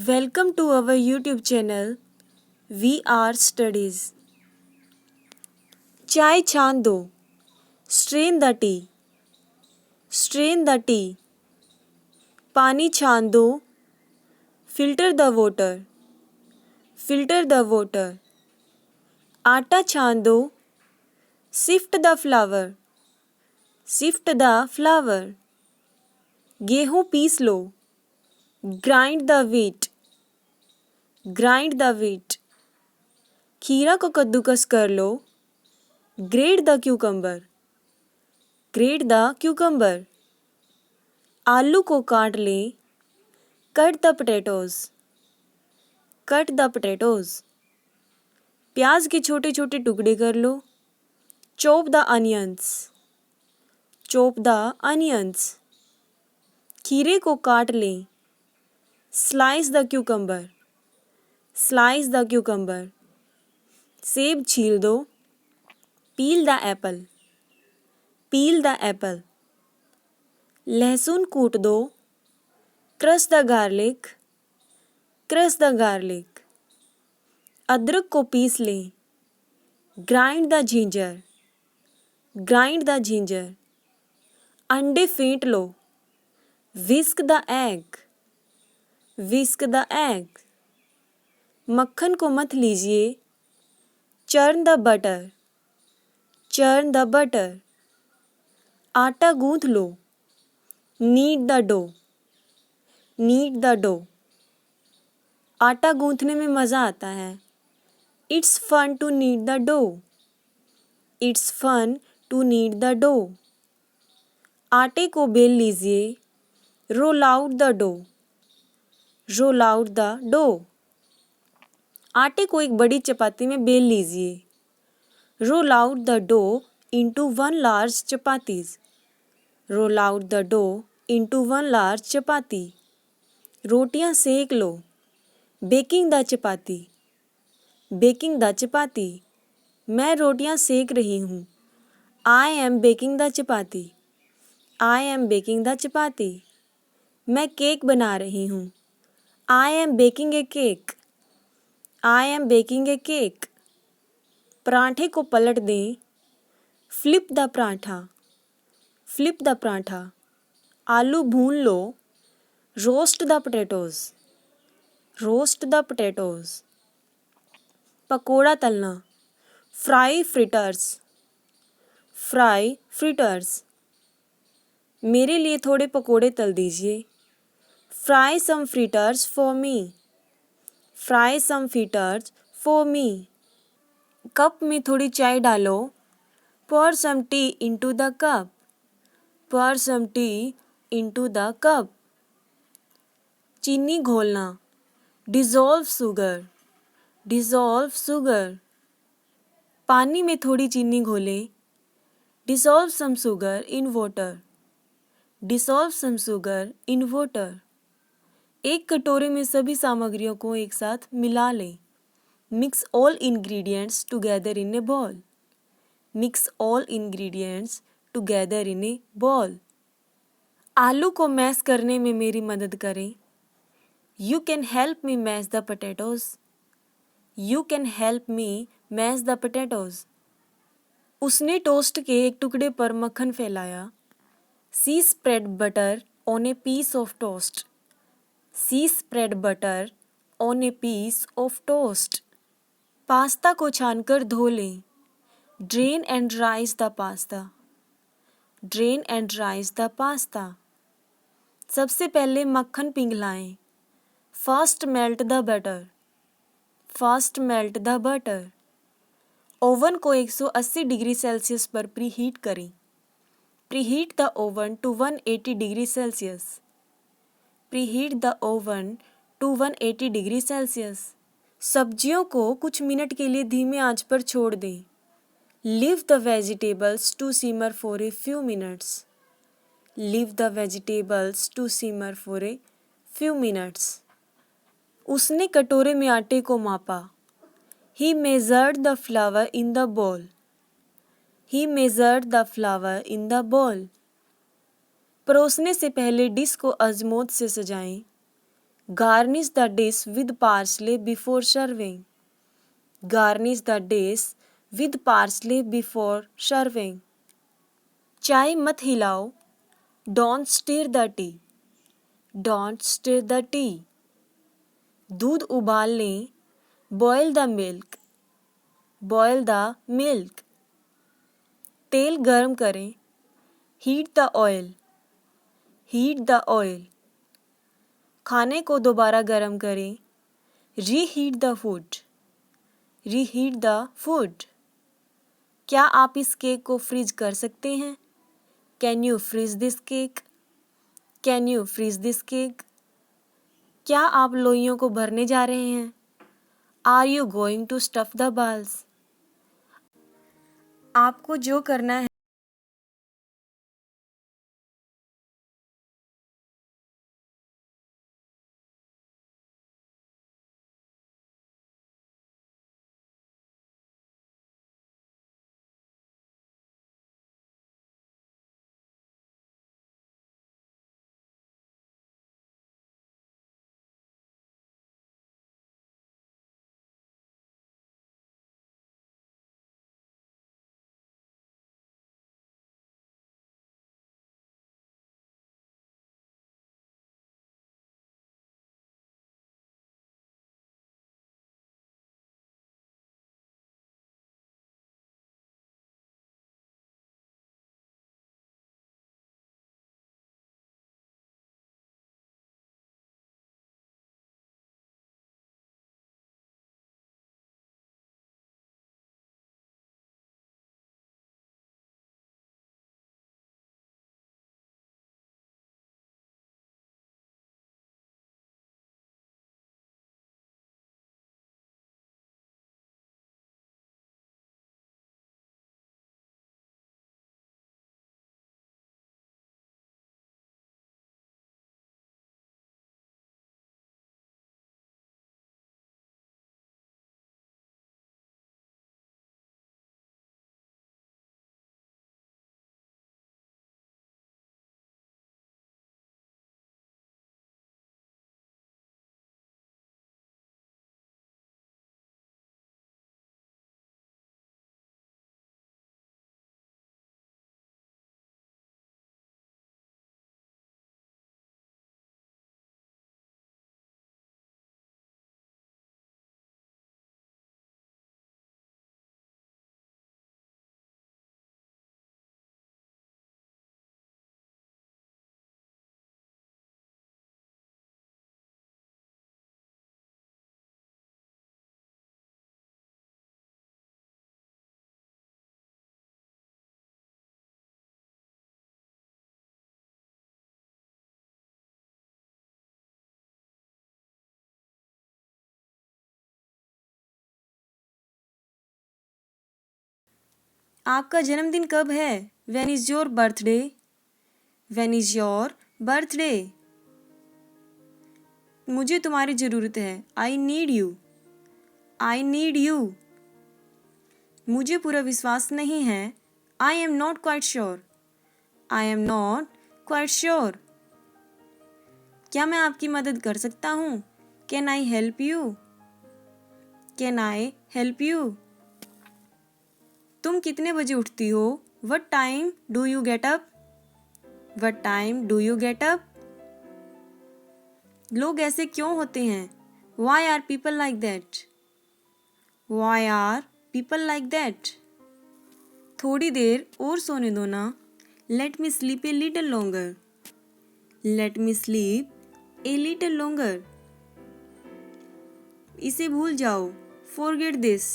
Welcome to our YouTube channel VR Studies. चाय छान दो. Strain the tea. Strain the tea. पानी छान दो. Filter the water. Filter the water. आटा छान दो. Sift the flour. Sift the flour. गेहूं पीस लो. Grind the wheat. Grind the wheat. खीरा को कद्दूकस कर लो. Grate the cucumber. Grate the cucumber. आलू को काट ले. Cut the potatoes. Cut the potatoes. प्याज के छोटे छोटे टुकड़े कर लो. Chop the onions. Chop the onions. खीरे को काट ले. Slice the cucumber. Slice the cucumber. सेब छील दो. Peel the apple. Peel the apple. लहसुन कूट दो. Crush the garlic. Crush the garlic. अदरक को पीस ले. Grind the ginger. Grind the ginger. अंडे फेंट लो. Whisk the egg. Whisk the egg. मक्खन को मथ लीजिए. Churn the butter. Churn the butter. आटा गूंथ लो. Knead the dough. Knead the dough. आटा गूंथने में मज़ा आता है. It's fun to knead the dough. It's fun to knead the dough. आटे को बेल लीजिए. Roll out the dough. Roll out the dough. आटे को एक बड़ी चपाती में बेल लीजिए. Roll out the dough into one large chapatis. Roll out the dough into one large chapati. रोटियां सेक लो. Baking the chapati. Baking the chapati. मैं रोटियां सेक रही हूँ. I am baking the chapati. I am baking the chapati. मैं cake बना रही हूँ. I am baking a cake. I am baking a cake. पराठे को पलट दें. Flip the paratha. Flip the paratha. आलू भून लो. Roast the potatoes. Roast the potatoes. Pakora तलना. Fry fritters. Fry fritters. मेरे लिए थोड़े पकोड़े तल दीजिए. Fry some fritters for me. Fry some fritters for me. Cup में थोड़ी चाय डालो. Pour some tea into the cup. Pour some tea into the cup. चीनी घोलना. Dissolve sugar. Dissolve sugar. पानी में थोड़ी चीनी घोलें. Dissolve some sugar in water. Dissolve some sugar in water. एक कटोरे में सभी सामग्रियों को एक साथ मिला लें. Mix all ingredients together in a bowl. Mix all ingredients together in a bowl. आलू को मैश करने में मेरी मदद करें. You can help me mash the potatoes. You can help me mash the potatoes. उसने टोस्ट के एक टुकड़े पर मक्खन फैलाया. She spread butter on a piece of toast. She spread butter on a piece of toast. Pasta को छानकर धो लें. Drain and rinse the pasta. Drain and rinse the pasta. सबसे पहले मक्खन पिघलाएं. First melt the butter. First melt the butter. Oven को 180 degree Celsius पर preheat करें. Preheat the oven to 180 degree Celsius. Preheat the oven to 180 degree Celsius. सब्जियों को कुछ minute के लिए धीमे आंच पर छोड़ दें. Leave the vegetables to simmer for a few minutes. Leave the vegetables to simmer for a few minutes. उसने कटोरे में आटे को मापा. He measured the flour in the bowl. He measured the flour in the bowl. परोसने से पहले dish को अजमोद से सजाएं. Garnish the dish with parsley before serving. Garnish the dish with parsley before serving. चाय मत हिलाओ. Don't stir the tea. Don't stir the tea. दूध उबाल लें. Boil the milk. Boil the milk. तेल गर्म करें. Heat the oil. Heat the oil. खाने को दोबारा गर्म करें. Reheat the food. Reheat the food. क्या आप इस केक को फ्रीज कर सकते हैं? Can you freeze this cake? Can you freeze this cake? क्या आप लोइयों को भरने जा रहे हैं? Are you going to stuff the balls? आपको जो करना है आपका जन्मदिन कब है? When is your birthday? When is your birthday? मुझे तुम्हारी ज़रूरत है. I need you. I need you. मुझे पूरा विश्वास नहीं है. I am not quite sure. I am not quite sure. क्या मैं आपकी मदद कर सकता हूँ? Can I help you? Can I help you? तुम कितने बजे उठती हो? What time do you get up? What time do you get up? लोग ऐसे क्यों होते हैं? Why are people like that? Why are people like that? थोड़ी देर और सोने दो ना. Let me sleep a little longer. Let me sleep a little longer. इसे भूल जाओ. Forget this.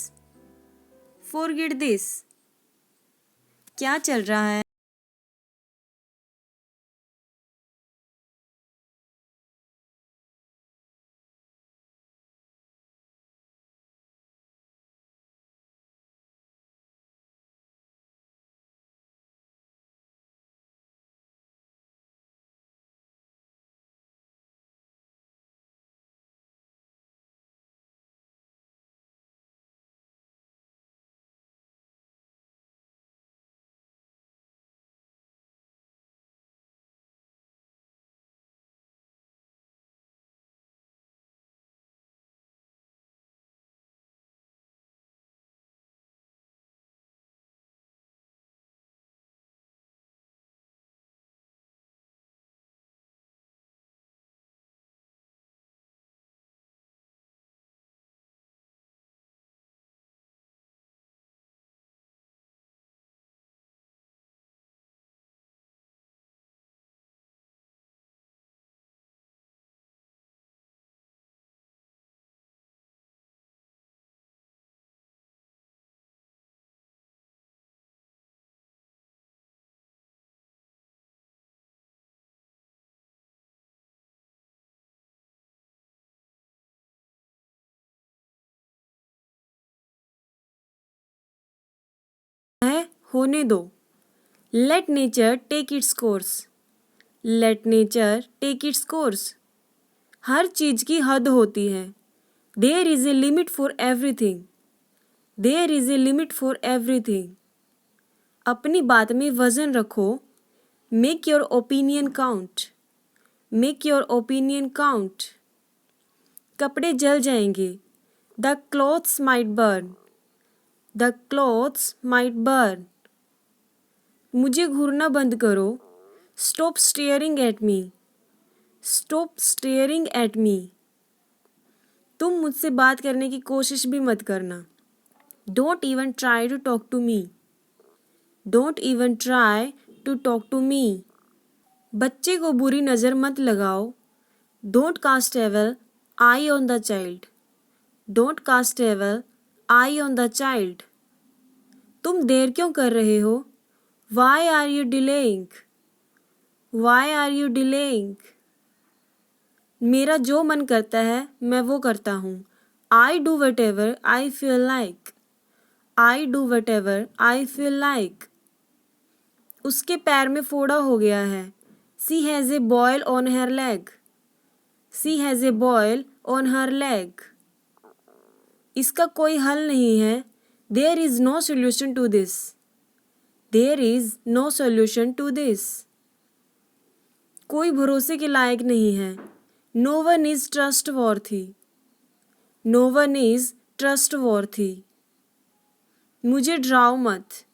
Forget this. क्या चल रहा है? है होने दो। Let nature take its course. Let nature take its course. हर चीज़ की हद होती है। There is a limit for everything. There is a limit for everything. अपनी बात में वजन रखो। Make your opinion count. Make your opinion count. कपड़े जल जाएंगे। The clothes might burn. The clothes might burn. मुझे घूरना बंद करो। Stop staring at me. Stop staring at me. तुम मुझसे बात करने की कोशिश भी मत करना। Don't even try to talk to me. Don't even try to talk to me. बच्चे को बुरी नज़र मत लगाओ। Don't cast evil eye on the child. Don't cast evil eye on the child. तुम देर क्यों कर रहे हो? Why are you delaying? Why are you delaying? मेरा जो मन करता है मैं वो करता हूँ। I do whatever I feel like. I do whatever I feel like. उसके पैर में फोड़ा हो गया है। She has a boil on her leg. She has a boil on her leg. इसका कोई हल नहीं है। There is no solution to this. There is no solution to this. कोई भरोसे के लायक नहीं है। No one is trustworthy. No one is trustworthy. मुझे डराओ मत।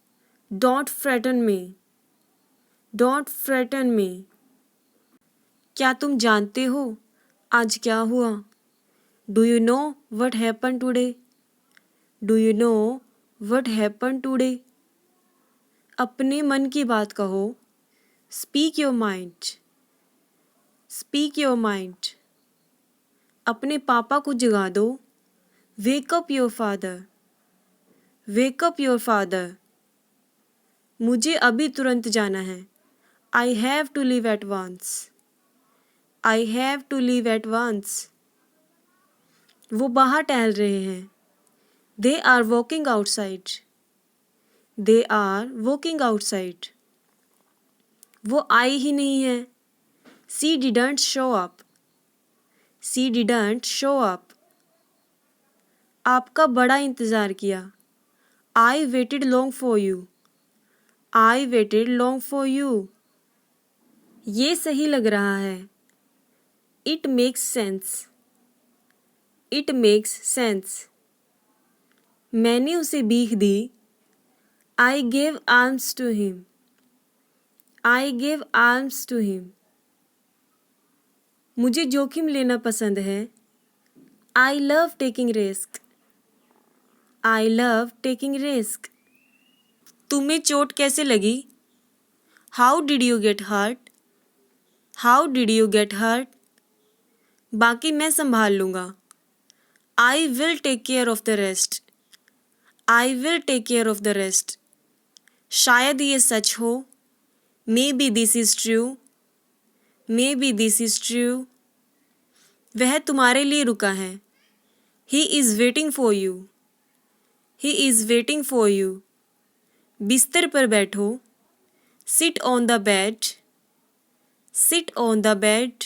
Don't frighten me. Don't frighten मी। क्या तुम जानते हो आज क्या हुआ? Do you know what happen today? Do you know what happen today? अपने मन की बात कहो। Speak your mind. Speak your mind. अपने पापा को जगा दो। Wake up your father. Wake up your father. मुझे अभी तुरंत जाना है। I have to leave at once. I have to leave at once. वो बाहर टहल रहे हैं। They are walking outside. They are walking outside. वो आई ही नहीं है। She didn't show up. She didn't show up. आपका बड़ा इंतज़ार किया। I waited long for you. I waited long for you. ये सही लग रहा है। It makes sense. It makes sense. मैंने उसे भीख दी। I gave arms to him. I gave arms to him. मुझे जोखिम लेना पसंद है। I love taking risk. I love taking risk. तुम्हें चोट कैसे लगी? How did you get hurt? How did you get hurt? बाकी मैं संभाल लूँगा। I will take care of the rest. I will take care of the rest. शायद ये सच हो। Maybe this is true. Maybe this is true. वह तुम्हारे लिए रुका है। He is waiting for you. He is waiting for you. बिस्तर पर बैठो। Sit on the bed. Sit on the bed.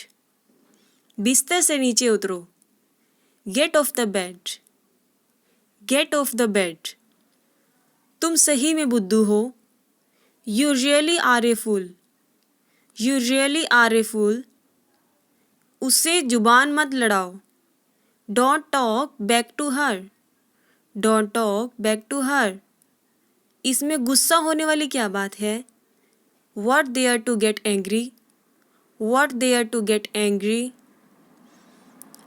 बिस्तर से नीचे उतरो। Get off the bed. Get off the bed. तुम सही में बुद्धू हो। You really are a fool. You really are a fool. उससे जुबान मत लड़ाओ। Don't talk back to her. Don't talk back to her. इसमें गुस्सा होने वाली क्या बात है? What there to get angry? What there to get angry?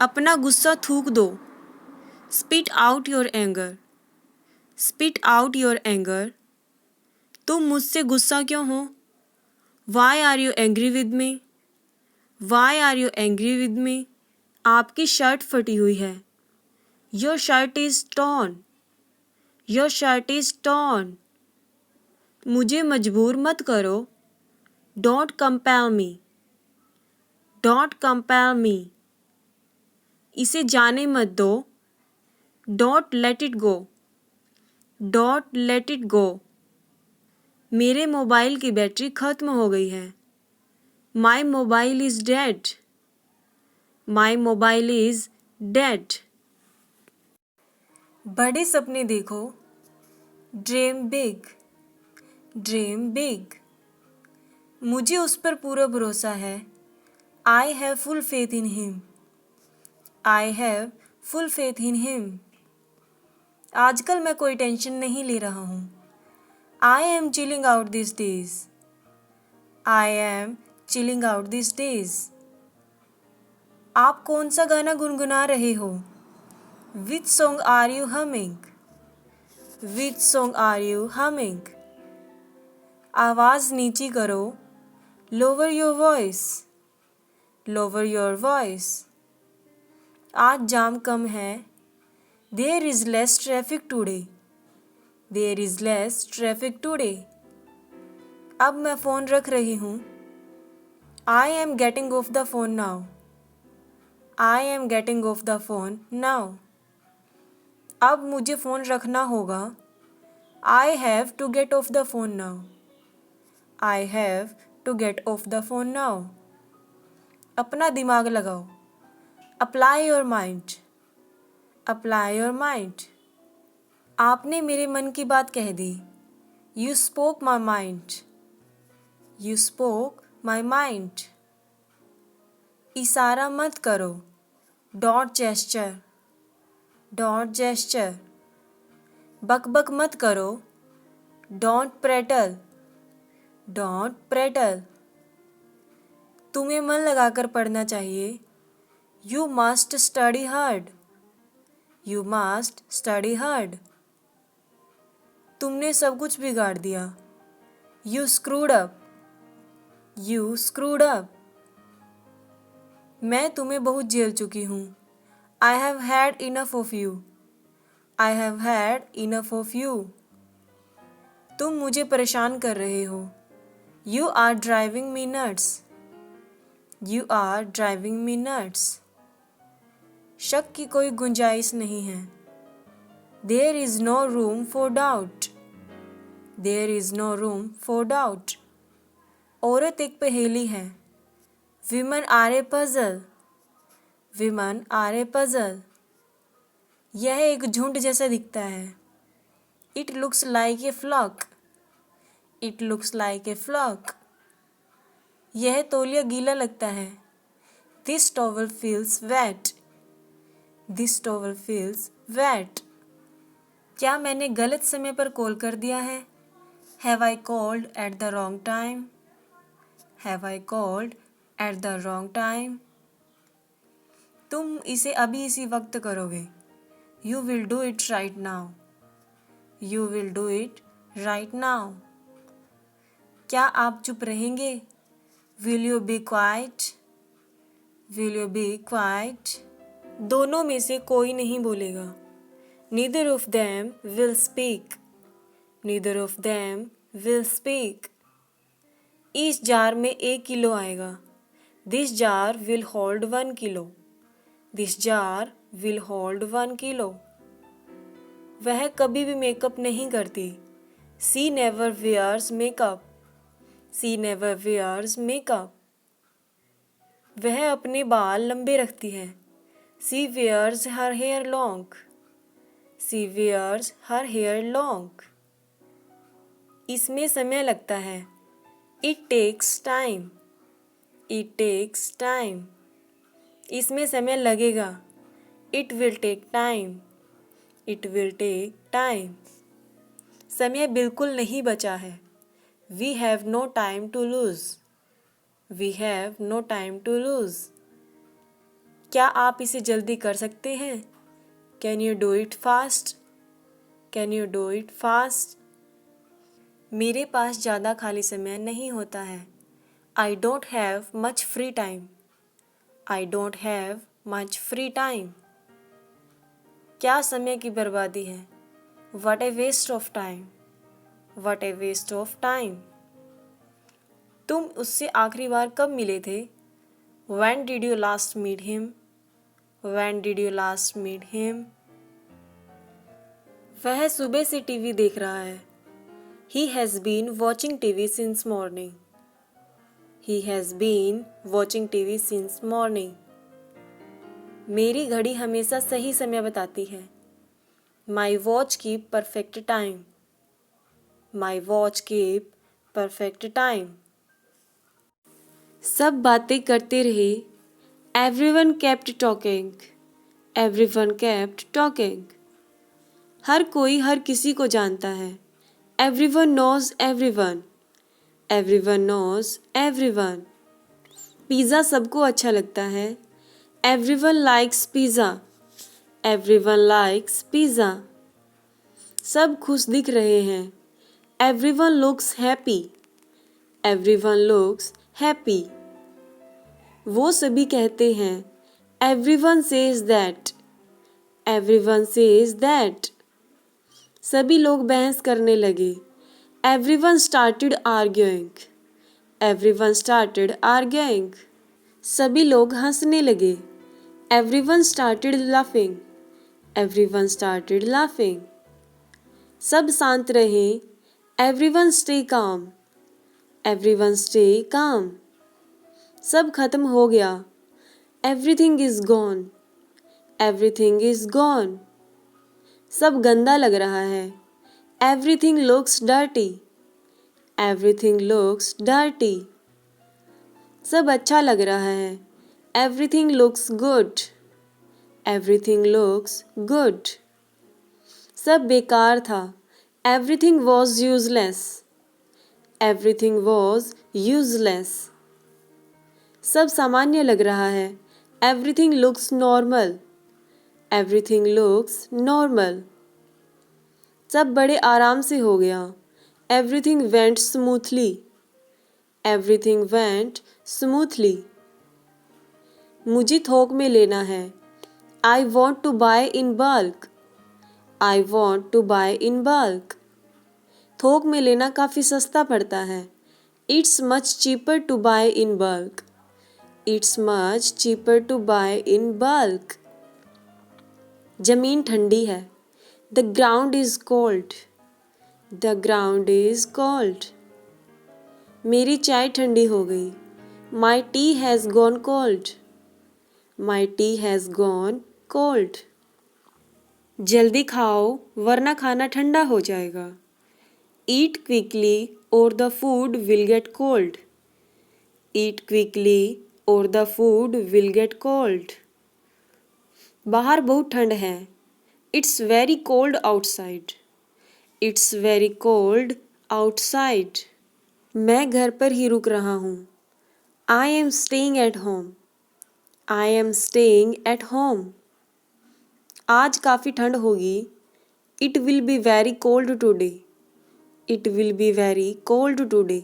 अपना गुस्सा थूक दो। Spit out your anger. Spit out your anger. तुम मुझसे गुस्सा क्यों हो? Why are you angry with me? Why are you angry with me? आपकी शर्ट फटी हुई है। Your shirt is torn. Your shirt is torn. मुझे मजबूर मत करो। Don't compel me. Don't compel me. इसे जाने मत दो। Don't let it go. Don't let it go. मेरे मोबाइल की बैटरी खत्म हो गई है। My mobile is dead. My mobile is dead. बड़े सपने देखो। Dream big. Dream big. मुझे उस पर पूरा भरोसा है। I have full faith in him. I have full faith in him. आजकल मैं कोई टेंशन नहीं ले रहा हूँ। I am chilling out this days. I am chilling out this days. आप कौन सा गाना गुनगुना रहे हो? Which song are you humming? Which song are you humming? आवाज़ नीची करो। Lower your voice. Lower your voice. आज जाम कम है। There is less traffic today. There is less traffic today. अब मैं फ़ोन रख रही हूँ। I am getting off the phone now. I am getting off the phone now. अब मुझे फ़ोन रखना होगा। I have to get off the phone now. I have to get off the phone now. अपना दिमाग लगाओ। Apply your mind. Apply your mind. आपने मेरे मन की बात कह दी। You spoke my mind. You spoke my mind. इशारा मत करो। Dot gesture. Dot gesture. बकबक मत करो। Don't petrol. Don't petrol. तुम्हें मन लगाकर पढ़ना चाहिए। You must study hard. You must study hard. तुमने सब कुछ बिगाड़ दिया। You screwed up. You screwed up. मैं तुम्हें बहुत झेल चुकी हूँ। I have had enough of you. I have had enough of you. तुम मुझे परेशान कर रहे हो। You are driving me nuts. You are driving me nuts. शक की कोई गुंजाइश नहीं है। There is no room for doubt. There is no room for doubt. औरत एक पहेली है। Women are a puzzle. Women are a puzzle. यह एक झुंड जैसा दिखता है। It looks like a flock. It looks like a flock. यह तौलिया गीला लगता है। This towel feels wet. This towel feels wait. क्या मैंने गलत समय पर कॉल कर दिया है? Have I called at the wrong time? Have I called at the wrong time? तुम इसे अभी इसी वक्त करोगे। You will do it right now. You will do it right now. क्या आप चुप रहेंगे? Will you be quiet? Will you be quiet? दोनों में से कोई नहीं बोलेगा। Neither of them will speak. Neither of them will speak. इस जार में 1 किलो आएगा। This jar will hold 1 kilo. This jar will hold 1 kilo. वह कभी भी मेकअप नहीं करती। She never wears makeup. She never wears makeup. वह अपने बाल लंबे रखती है। She wears her hair long. She wears her hair long. इसमें समय लगता है। It takes time. It takes time. इसमें समय लगेगा। It will take time. It will take time. समय बिल्कुल नहीं बचा है। We have no time to lose. We have no time to lose. क्या आप इसे जल्दी कर सकते हैं? Can you do it fast? Can you do it fast? मेरे पास ज़्यादा खाली समय नहीं होता है। I don't have much free time. I don't have much free time. क्या समय की बर्बादी है। What a waste of time. What a waste of time. तुम उससे आखिरी बार कब मिले थे? When did you last meet him? When did you last meet him? वह सुबह से टीवी देख रहा है। He has been watching TV since morning. He has been watching TV since morning. मेरी घड़ी हमेशा सही समय बताती है. My watch keep perfect time. My watch keep perfect time. सब बातें करते रहे. Everyone kept talking. Everyone kept talking. हर कोई हर किसी को जानता है. Everyone knows everyone. Everyone knows everyone. Pizza सबको अच्छा लगता है. Everyone likes pizza. Everyone likes pizza. सब खुश दिख रहे हैं. Everyone looks happy. Everyone looks happy. वो सभी कहते हैं. Everyone says that. Everyone says that. सभी लोग बहस करने लगे. Everyone started arguing. Everyone started arguing. सभी लोग हंसने लगे. Everyone started laughing. Everyone started laughing. सब शांत रहे. Everyone stay calm. Everyone stay calm. सब खत्म हो गया. Everything is gone. Everything is gone. सब गंदा लग रहा है. Everything looks dirty. Everything looks dirty. सब अच्छा लग रहा है. Everything looks good. Everything looks good. सब बेकार था. Everything was useless. Everything was useless. सब सामान्य लग रहा है. Everything looks normal. Everything looks normal. सब बड़े आराम से हो गया. Everything went smoothly. Everything went smoothly. मुझे थोक में लेना है. I want to buy in bulk. I want to buy in bulk. थोक में लेना काफ़ी सस्ता पड़ता है. It's much cheaper to buy in bulk. It's much cheaper to buy in bulk. जमीन ठंडी है. The ground is cold. The ground is cold. मेरी चाय ठंडी हो गई. My tea has gone cold. My tea has gone cold. जल्दी खाओ वरना खाना ठंडा हो जाएगा. Eat quickly or the food will get cold. Eat quickly or the food will get cold. बाहर बहुत ठंड है. It's very cold outside. It's very cold outside. मैं घर पर ही रुक रहा हूँ. I am staying at home. I am staying at home. आज काफ़ी ठंड होगी. It will be very cold today. It will be very cold today.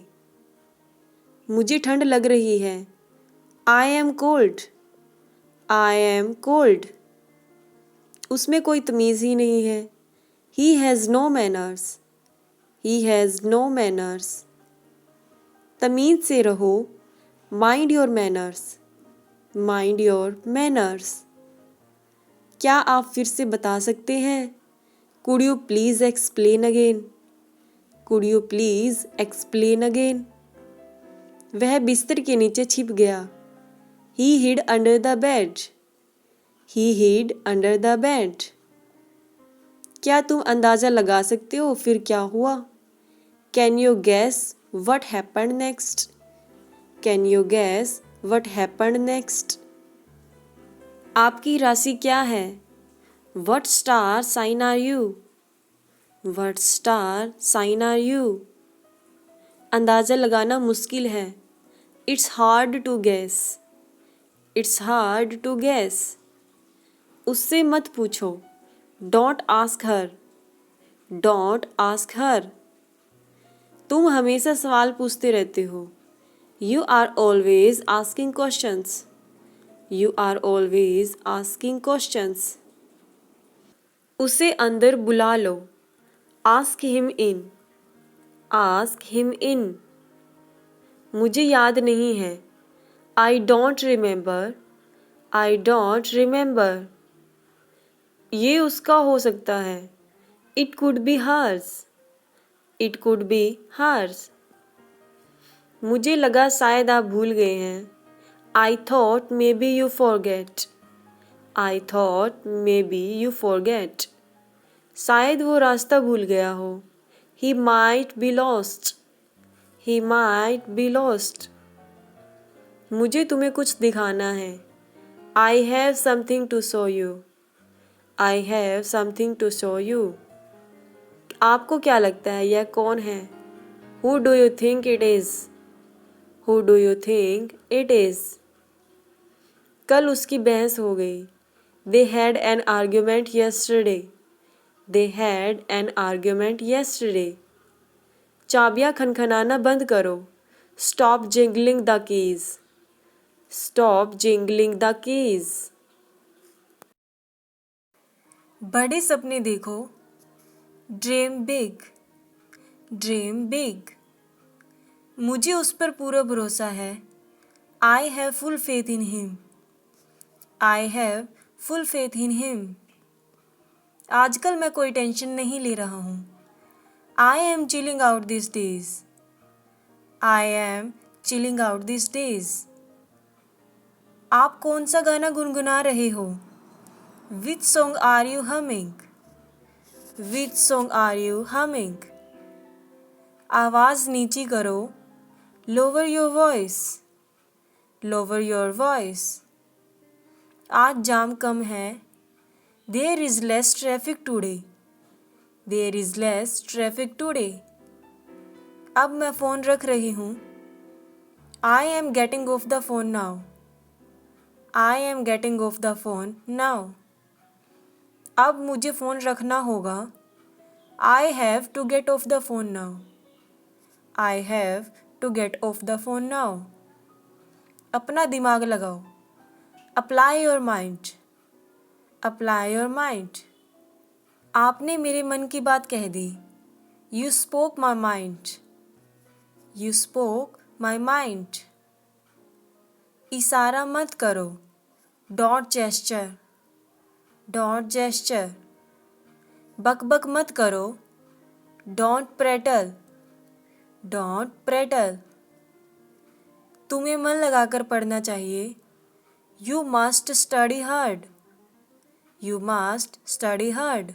मुझे ठंड लग रही है. I am cold. I am cold. उसमें कोई तमीज़ ही नहीं है. He has no manners. He has no manners. तमीज़ से रहो. Mind your manners. Mind your manners. क्या आप फिर से बता सकते हैं? Could you please explain again? Could you please explain again? वह बिस्तर के नीचे छिप गया. He hid under the bed. He hid under the bed. क्या तुम अंदाज़ा लगा सकते हो फिर क्या हुआ? Can you guess what happened next? Can you guess what happened next? आपकी राशि क्या है? What star sign are you? What star sign are you? अंदाज़ा लगाना मुश्किल है. It's hard to guess. It's hard to guess. उससे मत पूछो. Don't ask her. Don't ask her. तुम हमेशा सवाल पूछते रहते हो. You are always asking questions. You are always asking questions. उसे अंदर बुला लो. Ask him in. Ask him in. मुझे याद नहीं है. I don't remember. I don't remember. ये उसका हो सकता है. It could be hers. It could be hers. मुझे लगा शायद आप भूल गए हैं. I thought maybe you forget. I thought maybe you forget. शायद वो रास्ता भूल गया हो. He might be lost. He might be lost. मुझे तुम्हें कुछ दिखाना है. I have something to show you. I have something to show you. आपको क्या लगता है यह कौन है? Who do you think it is? Who do you think it is? कल उसकी बहस हो गई. They had an argument yesterday. They had an argument yesterday. चाबियां खनखनाना बंद करो. Stop jingling the keys. Stop jingling the keys. बड़े सपने देखो. Dream big. Dream big. मुझे उस पर पूरा भरोसा है. I have full faith in him. I have full faith in him. आजकल मैं कोई टेंशन नहीं ले रहा हूँ. I am chilling out these days. I am chilling out these days. आप कौन सा गाना गुनगुना रहे हो? Which song are you humming? Which song are you humming? आवाज़ नीची करो. Lower your voice. Lower your voice. आज जाम कम है. There is less traffic today. There is less traffic today. अब मैं फ़ोन रख रही हूँ. I am getting off the phone now. I am getting off the phone now. अब मुझे फ़ोन रखना होगा. I have to get off the phone now. I have to get off the phone now. अपना दिमाग लगाओ. Apply your mind. Apply your mind. आपने मेरे मन की बात कह दी. You spoke my mind. You spoke my mind. इशारा मत करो. Don't gesture. Don't gesture. बक-बक मत करो. Don't prattle. Don't prattle. तुम्हें मन लगाकर पढ़ना चाहिए. You must study hard. You must study hard.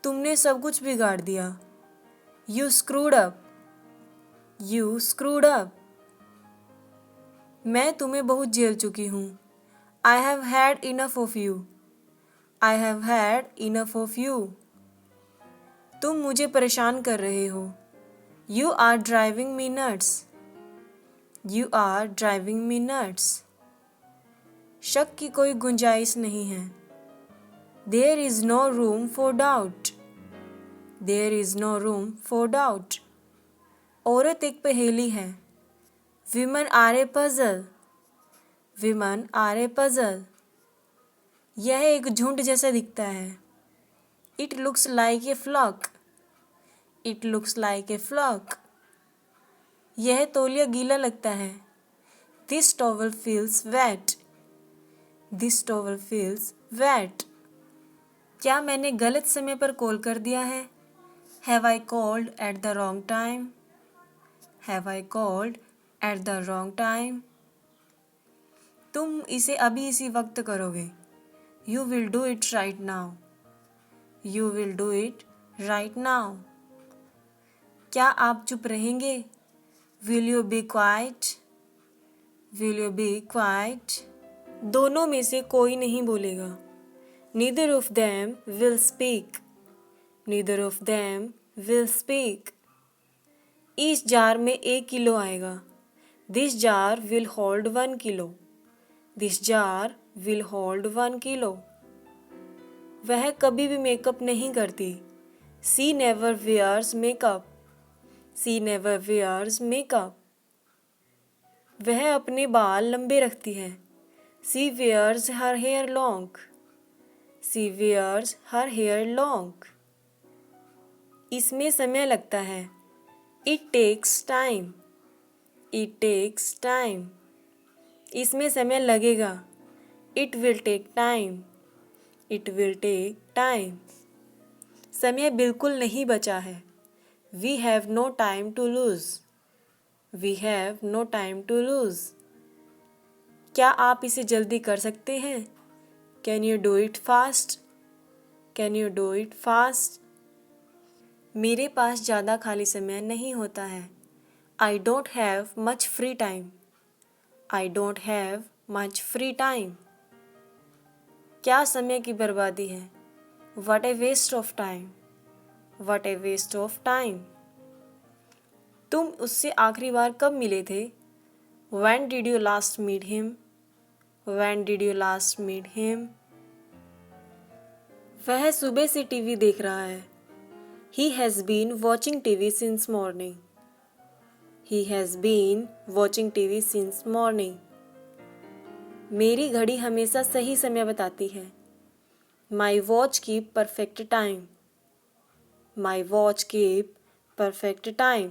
तुमने सब कुछ बिगाड़ दिया. You screwed up. You screwed up. मैं तुम्हें बहुत झेल चुकी हूँ. I have had enough of you. I have had enough of you. तुम मुझे परेशान कर रहे हो. You are driving me nuts. You are driving me nuts. शक की कोई गुंजाइश नहीं है. There is no room for doubt. There is no room for doubt. औरत एक पहेली है. Women are a puzzle. Women are a puzzle. यह एक झुंड जैसा दिखता है. It looks like a flock. It looks like a flock. यह तौलिया गीला लगता है. This towel feels wet. This towel feels wet. क्या मैंने गलत समय पर कॉल कर दिया है? Have I called at the wrong time? Have I called at the wrong time? तुम इसे अभी इसी वक्त करोगे. You will do it right now. You will do it right now. क्या आप चुप रहेंगे? Will you be quiet? Will you be quiet? दोनों में से कोई नहीं बोलेगा. Neither of them will speak. Neither of them will speak. इस जार में 1 किलो आएगा. This jar will hold 1 kilo. This jar will hold 1 kilo. वह कभी भी मेकअप नहीं करती. She never wears makeup. She never wears makeup. वह अपने बाल लंबे रखती है. She wears her hair long. She wears her hair long. इसमें समय लगता है. It takes time. It takes time. इसमें समय लगेगा. It will take time. It will take time. समय बिल्कुल नहीं बचा है. We have no time to lose. We have no time to lose. क्या आप इसे जल्दी कर सकते हैं? Can you do it fast? Can you do it fast? मेरे पास ज़्यादा खाली समय नहीं होता है. I don't have much free time. I don't have much free time. क्या समय की बर्बादी है? What a waste of time. What a waste of time. तुम उससे आखिरी बार कब मिले थे? When did you last meet him? When did you last meet him? वह सुबह से टीवी देख रहा है. He has been watching TV since morning. He has been watching TV since morning. मेरी घड़ी हमेशा सही समय बताती है. My watch keep perfect time. My watch keep perfect time.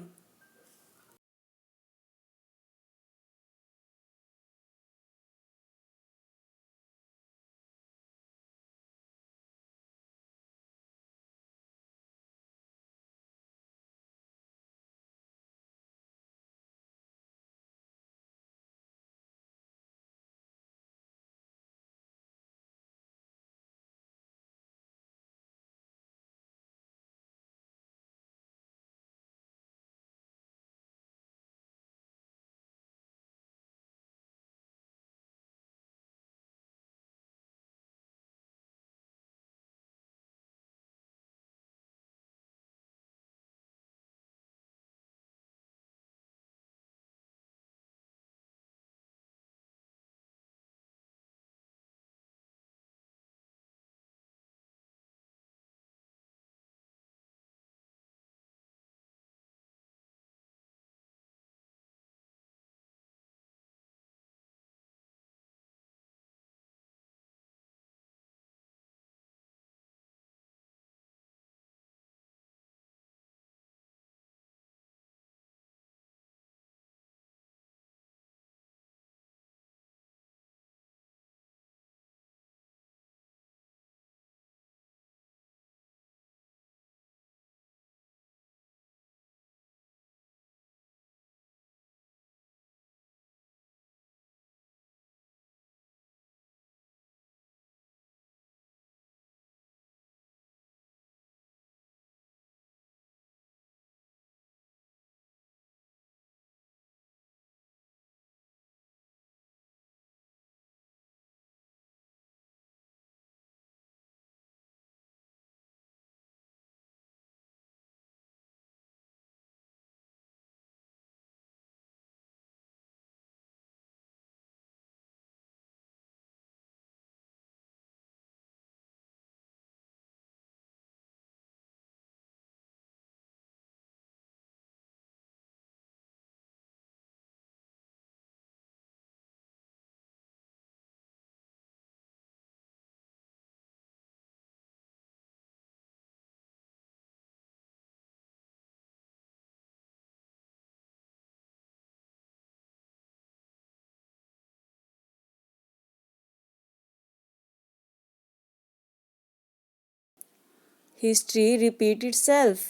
History repeat itself.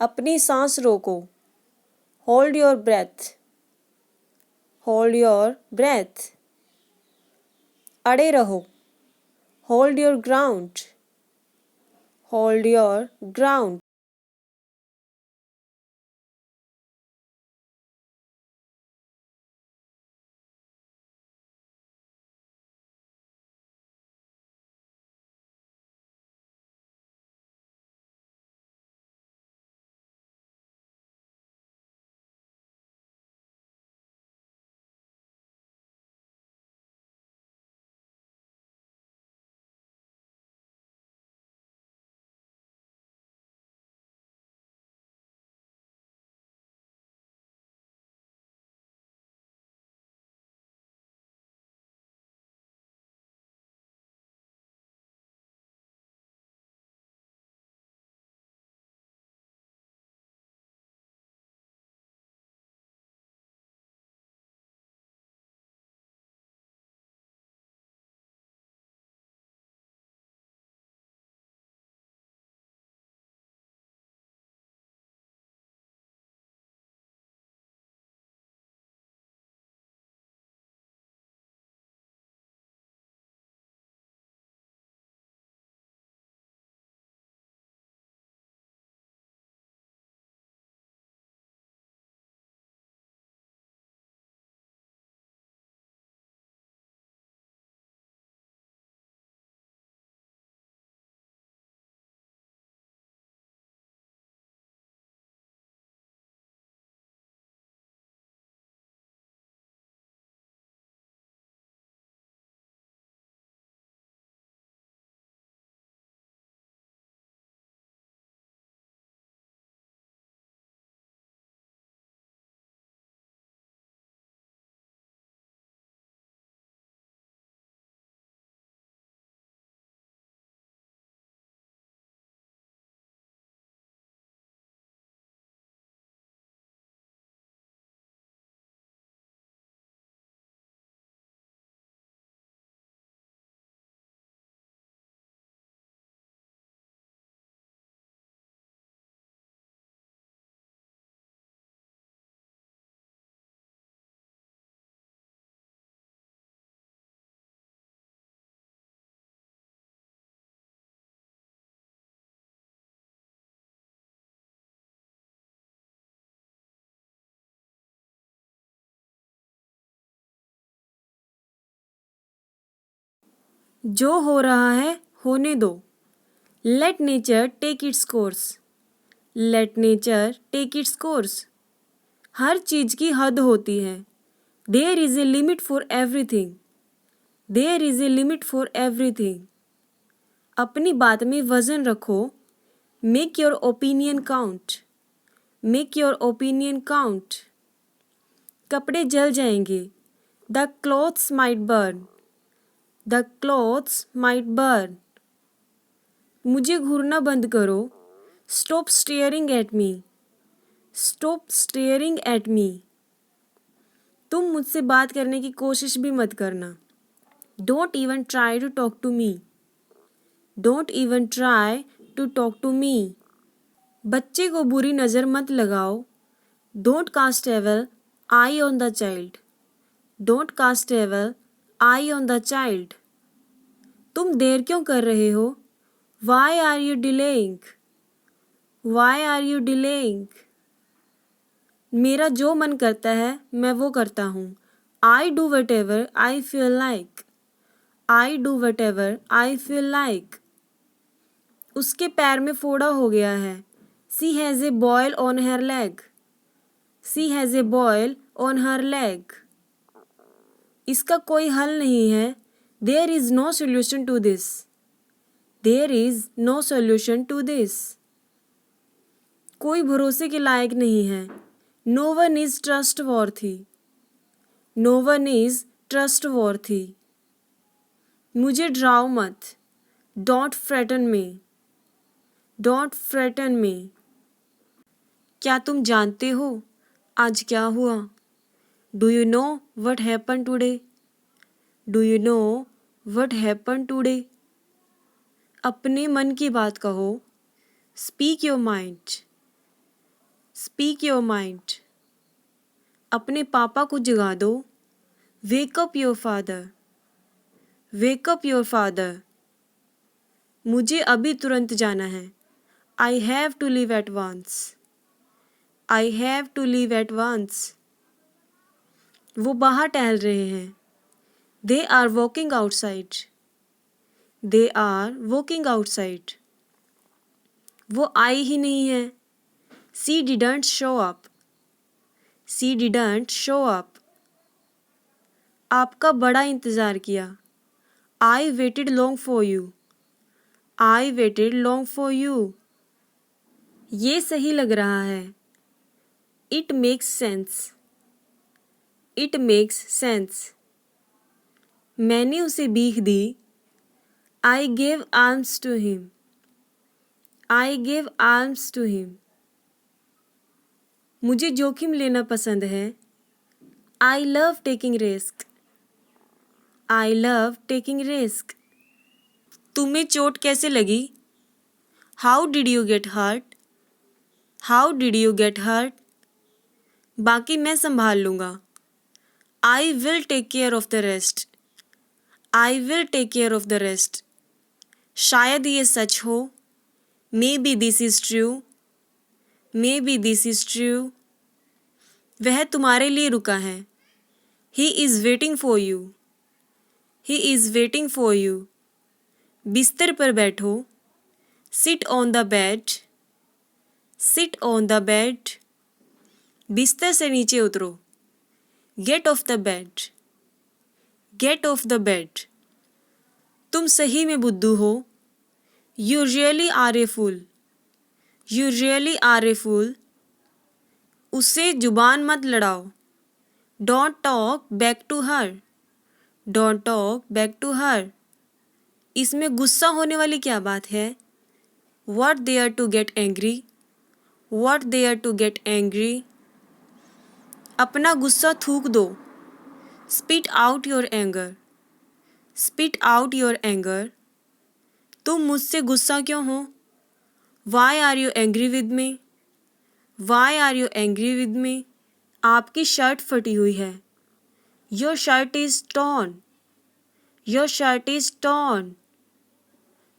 अपनी सांस रोको. Hold your breath. Hold your breath. अड़े रहो. Hold your ground. Hold your ground. जो हो रहा है होने दो. Let nature take its course. Let nature take its course. हर चीज़ की हद होती है. There is a limit for everything. There is a limit for everything. अपनी बात में वजन रखो. Make your opinion count. Make your opinion count. कपड़े जल जाएंगे. The clothes might burn. The clothes might burn. मुझे घूरना बंद करो. Stop staring at me. Stop staring at me. तुम मुझसे बात करने की कोशिश भी मत करना. Don't even try to talk to me. Don't even try to talk to me. बच्चे को बुरी नज़र मत लगाओ. Don't cast evil eye on the child. Don't cast evil eye on the child. तुम देर क्यों कर रहे हो? Why are you delaying? Why are you delaying? मेरा जो मन करता है मैं वो करता हूँ. I do whatever I feel like. I do whatever I feel like. उसके पैर में फोड़ा हो गया है. She has a boil on her leg. She has a boil on her leg. इसका कोई हल नहीं है. There is no solution to this. There is no solution to this. कोई भरोसे के लायक नहीं है. No one is trustworthy. No one is trustworthy. मुझे डराओ मत. Don't frighten me. Don't frighten me. क्या तुम जानते हो आज क्या हुआ? Do you know what happened today? Do you know what happened today? अपने मन की बात कहो. Speak your mind. Speak your mind. अपने पापा को जगा दो. Wake up your father. Wake up your father. मुझे अभी तुरंत जाना है. I have to leave at once. I have to leave at once. वो बाहर टहल रहे हैं. They are walking outside. They are walking outside. वो आई ही नहीं है. She didn't show up. She didn't show up. आपका बड़ा इंतज़ार किया. I waited long for you. I waited long for you. ये सही लग रहा है. It makes sense. It makes sense. मैंने उसे भीख दी. I gave alms to him. I gave alms to him. मुझे जोखिम लेना पसंद है. I love taking risk. I love taking risk. तुम्हें चोट कैसे लगी? How did you get hurt? How did you get hurt? बाकी मैं संभाल लूँगा. I will take care of the rest. I will take care of the rest. शायद ये सच हो. Maybe this is true. Maybe this is true. वह तुम्हारे लिए रुका है. He is waiting for you. He is waiting for you. बिस्तर पर बैठो. Sit on the bed. Sit on the bed. बिस्तर से नीचे उतरो. Get off the bed. Get off the bed. तुम सही में बुद्धू हो. You really are a fool. You really are a fool. उससे जुबान मत लड़ाओ. Don't talk back to her. Don't talk back to her. इसमें गुस्सा होने वाली क्या बात है? What there to get angry? What there to get angry? अपना गुस्सा थूक दो. Spit out your anger. Spit out your anger. तुम मुझसे गुस्सा क्यों हो? Why are you angry with me? Why are you angry with me? आपकी शर्ट फटी हुई है. Your shirt is torn. Your shirt is torn.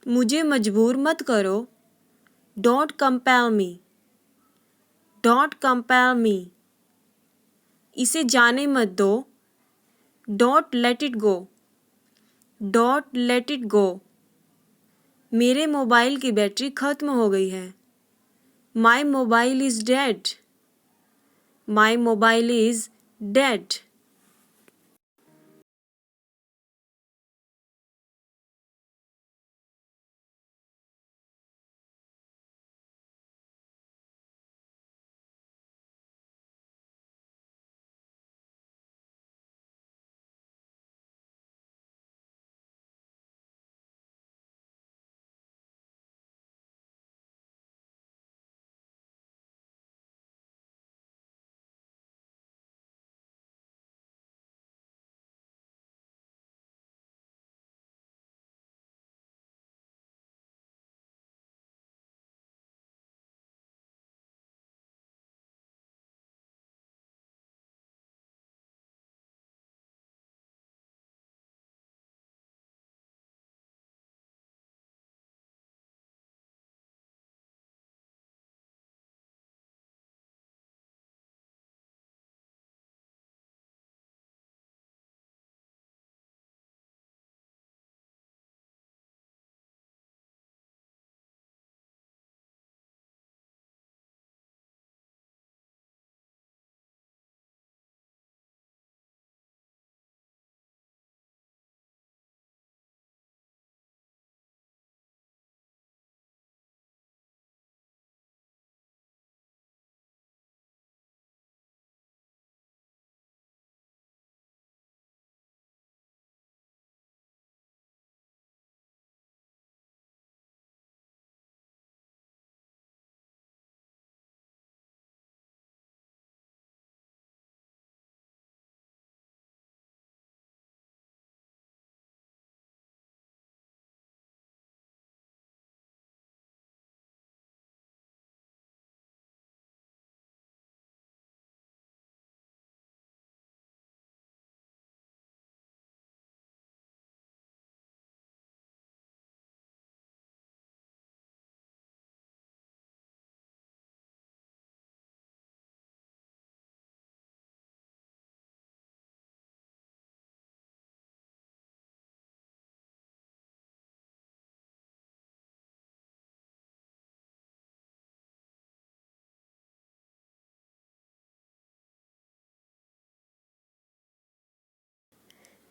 मुझे मजबूर मत करो. Don't compel me. Don't compel me. इसे जाने मत दो. Don't let it go. डॉट लेट इट गो। मेरे मोबाइल की बैटरी खत्म हो गई है। My mobile is dead. My mobile is dead.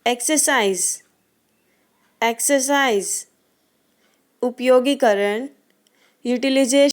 Exercise. Exercise उपयोगीकरण, यूटिलाइजेशन।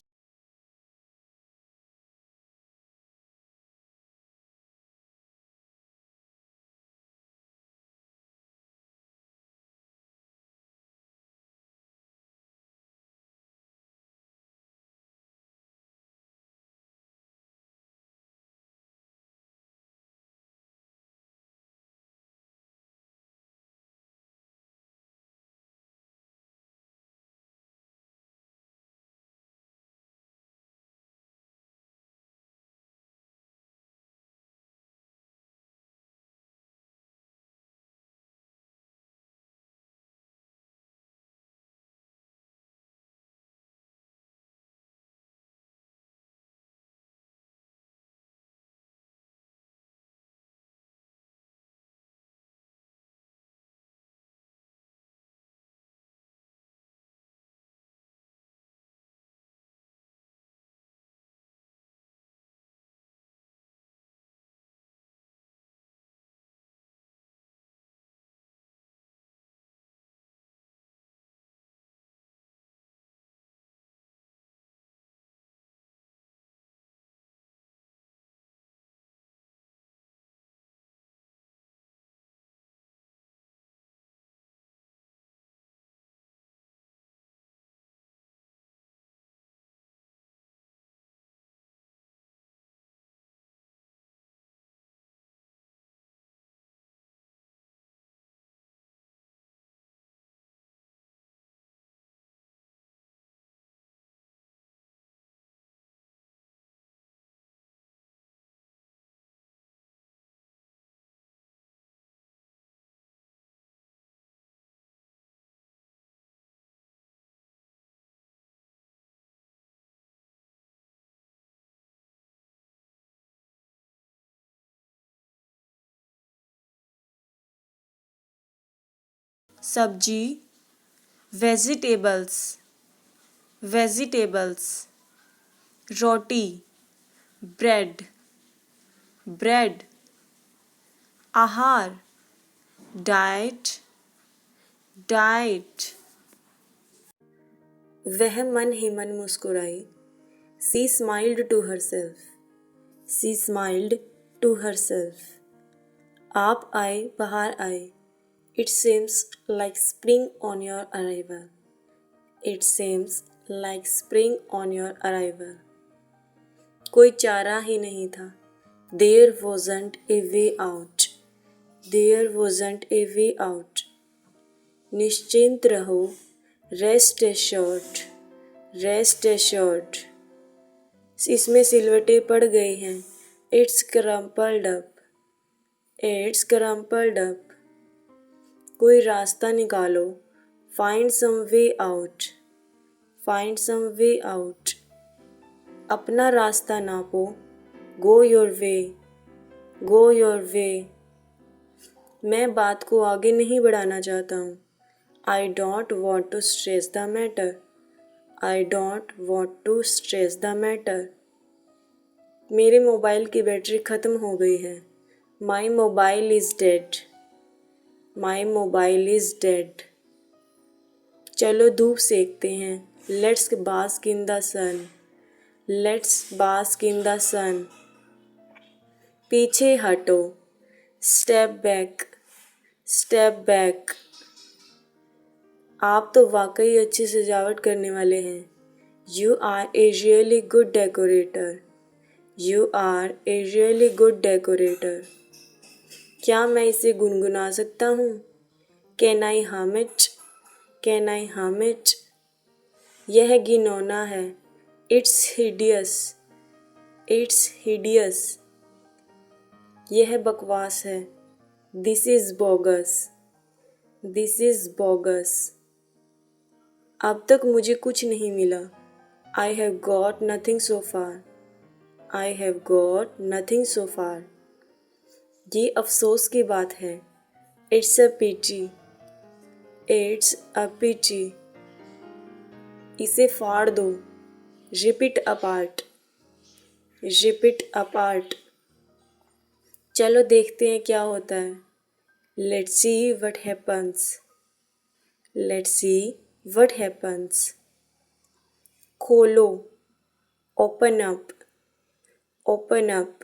सब्जी, वेजिटेबल्स, वेजिटेबल्स। रोटी, ब्रेड, ब्रेड। आहार, डाइट, डाइट। वह मन ही मन मुस्कुराई। She smiled to herself, she smiled to herself. आप आए, बाहर आए। It seems like spring on your arrival, it seems like spring on your arrival. कोई चारा ही नहीं था। There wasn't a way out, there wasn't a way out. निश्चिंत रहो, रेस्ट एश्योर्ड, रेस्ट एश्योर्ड। इसमें सिलवटें पड़ गई हैं। It's crumpled up, it's crumpled up. कोई रास्ता निकालो, find some way out, find some way out. अपना रास्ता नापो, go your way, go your way. मैं बात को आगे नहीं बढ़ाना चाहता हूँ। I don't want to stress the matter, I don't want to stress the matter. मेरे मोबाइल की बैटरी ख़त्म हो गई है। My mobile is dead, my mobile is dead. चलो धूप सेकते हैं। Let's bask in the sun, let's bask in the sun. पीछे हटो, स्टेप बैक, स्टेप बैक। आप तो वाकई अच्छी सजावट करने वाले हैं। You are a really good decorator, you are a really good decorator. क्या मैं इसे गुनगुना सकता हूँ? कैन आई हम इट, कैन आई हम इट। यह घिनौना है। It's hideous, it's hideous. यह बकवास है। This is bogus, this is bogus. अब तक मुझे कुछ नहीं मिला। I have got nothing so far, I have got nothing so far. ये अफसोस की बात है। It's a pity, it's a pity. इसे फाड़ दो, rip it apart, rip it apart. चलो देखते हैं क्या होता है। Let's see what happens, let's see what happens. खोलो, open up, open up.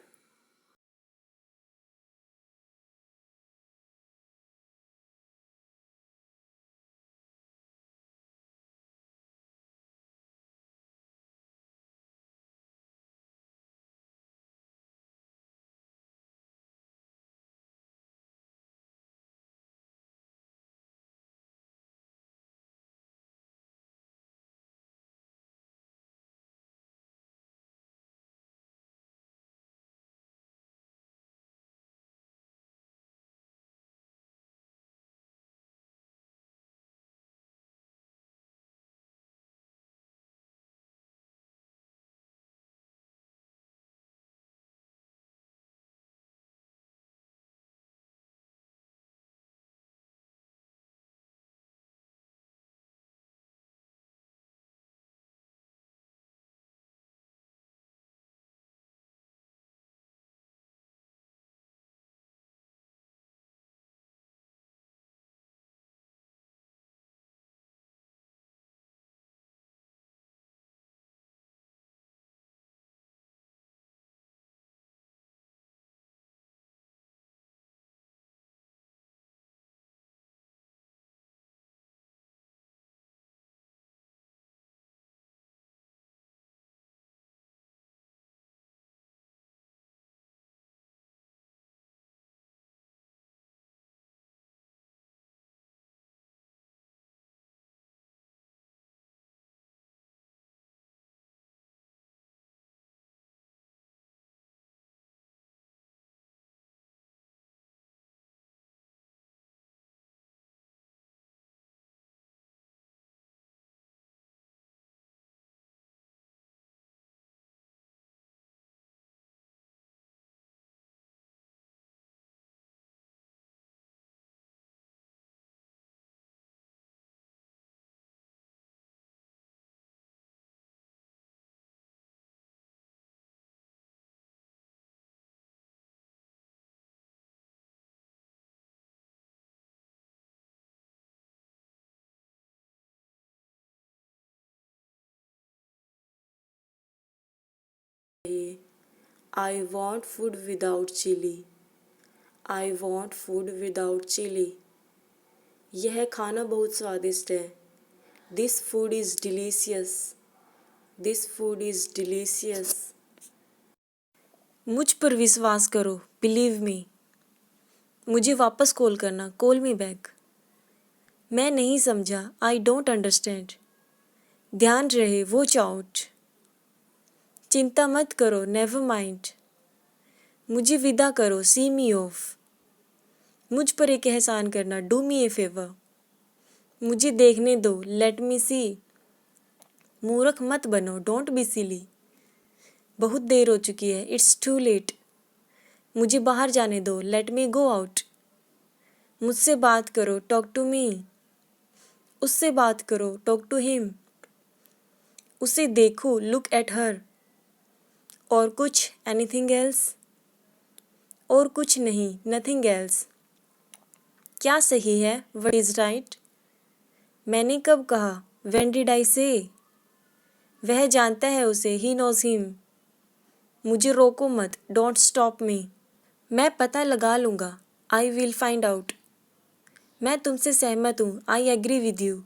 I want food without chilli. I want food without chilli. यह खाना बहुत स्वादिष्ट है। This food is delicious. This food is delicious. मुझ पर विश्वास करो, बिलीव मी। मुझे वापस कॉल करना, कॉल मी बैक। मैं नहीं समझा, आई डोंट अंडरस्टैंड। ध्यान रहे, वॉच आउट। चिंता मत करो, नेवर माइंड। मुझे विदा करो, सी मी ऑफ। मुझ पर एक एहसान करना, डू मी ए फेवर। मुझे देखने दो, लेट मी सी। मूर्ख मत बनो, डोंट बी सिली। बहुत देर हो चुकी है, इट्स टू लेट। मुझे बाहर जाने दो, लेट मी गो आउट। मुझसे बात करो, टॉक टू मी। उससे बात करो, टॉक टू हिम। उसे देखो, लुक एट हर। और कुछ, एनीथिंग एल्स? और कुछ नहीं, नथिंग एल्स। क्या सही है, व्हाट इज राइट? मैंने कब कहा, व्हेन डिड आई से? वह जानता है उसे, ही नोज हिम। मुझे रोको मत, डोंट स्टॉप मी। मैं पता लगा लूँगा, आई विल फाइंड आउट। मैं तुमसे सहमत हूँ, आई एग्री विद यू।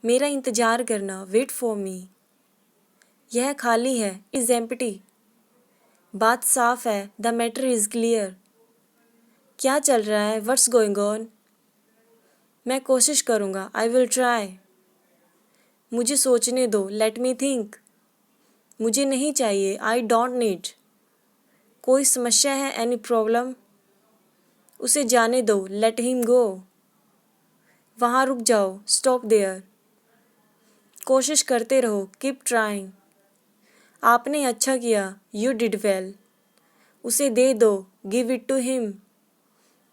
मेरा इंतज़ार करना, वेट फॉर मी। यह खाली है, इज़ एम्प्टी। बात साफ है, द मैटर इज़ क्लियर। क्या चल रहा है, व्हाट्स गोइंग ऑन? मैं कोशिश करूँगा, आई विल ट्राई। मुझे सोचने दो, लेट मी थिंक। मुझे नहीं चाहिए, आई डोंट नीड। कोई समस्या है, एनी प्रॉब्लम? उसे जाने दो, लेट हिम गो। वहाँ रुक जाओ, स्टॉप देयर। कोशिश करते रहो, कीप ट्राइंग। आपने अच्छा किया, यू डिड वेल। उसे दे दो, गिव इट टू हिम।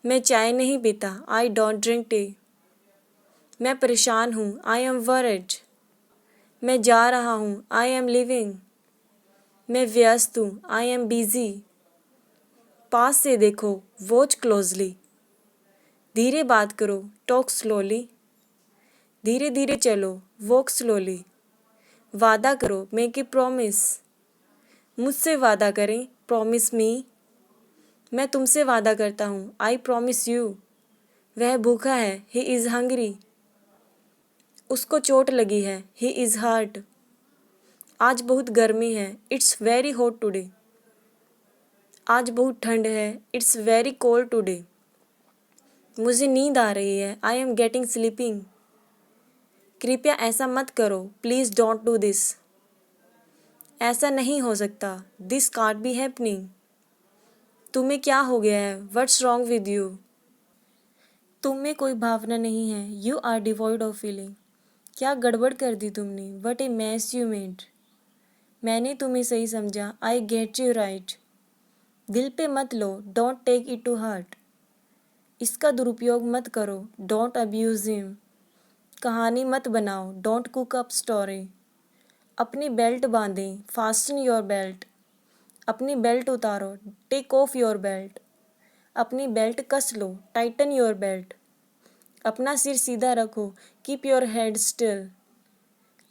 मैं चाय नहीं पीता, आई डोंट ड्रिंक टी। मैं परेशान हूँ, आई एम वरिड। मैं जा रहा हूँ, आई एम लिविंग। मैं व्यस्त हूँ, आई एम बिजी। पास से देखो, वॉच क्लोजली। धीरे बात करो, टॉक स्लोली। धीरे धीरे चलो, वॉक स्लोली। वादा करो, मेक ए प्रॉमिस। मुझसे वादा करें, प्रॉमिस मी। मैं तुमसे वादा करता हूँ, आई प्रॉमिस यू। वह भूखा है, ही इज़ हंग्री। उसको चोट लगी है, ही इज़ हर्ट। आज बहुत गर्मी है, इट्स वेरी हॉट टुडे। आज बहुत ठंड है, इट्स वेरी कोल्ड टुडे। मुझे नींद आ रही है, आई एम गेटिंग स्लीपिंग। कृपया ऐसा मत करो, प्लीज़ डोंट डू दिस। ऐसा नहीं हो सकता, दिस कांट बी हैपनिंग। तुम्हें क्या हो गया है, व्हाट्स रॉन्ग विद यू? तुम में कोई भावना नहीं है, you are devoid of feeling. क्या गड़बड़ कर दी तुमने, what a mess you made. मैंने तुम्हें सही समझा, आई गेट यू राइट। दिल पे मत लो, don't take it to heart. इसका दुरुपयोग मत करो, डोंट अब्यूज़ हिम। कहानी मत बनाओ, डोंट कुक अप स्टोरी। अपनी बेल्ट बांधें, फास्टन योर बेल्ट। अपनी बेल्ट उतारो, टेक ऑफ योर बेल्ट। अपनी बेल्ट कस लो, टाइटन योर बेल्ट। अपना सिर सीधा रखो, keep your head still.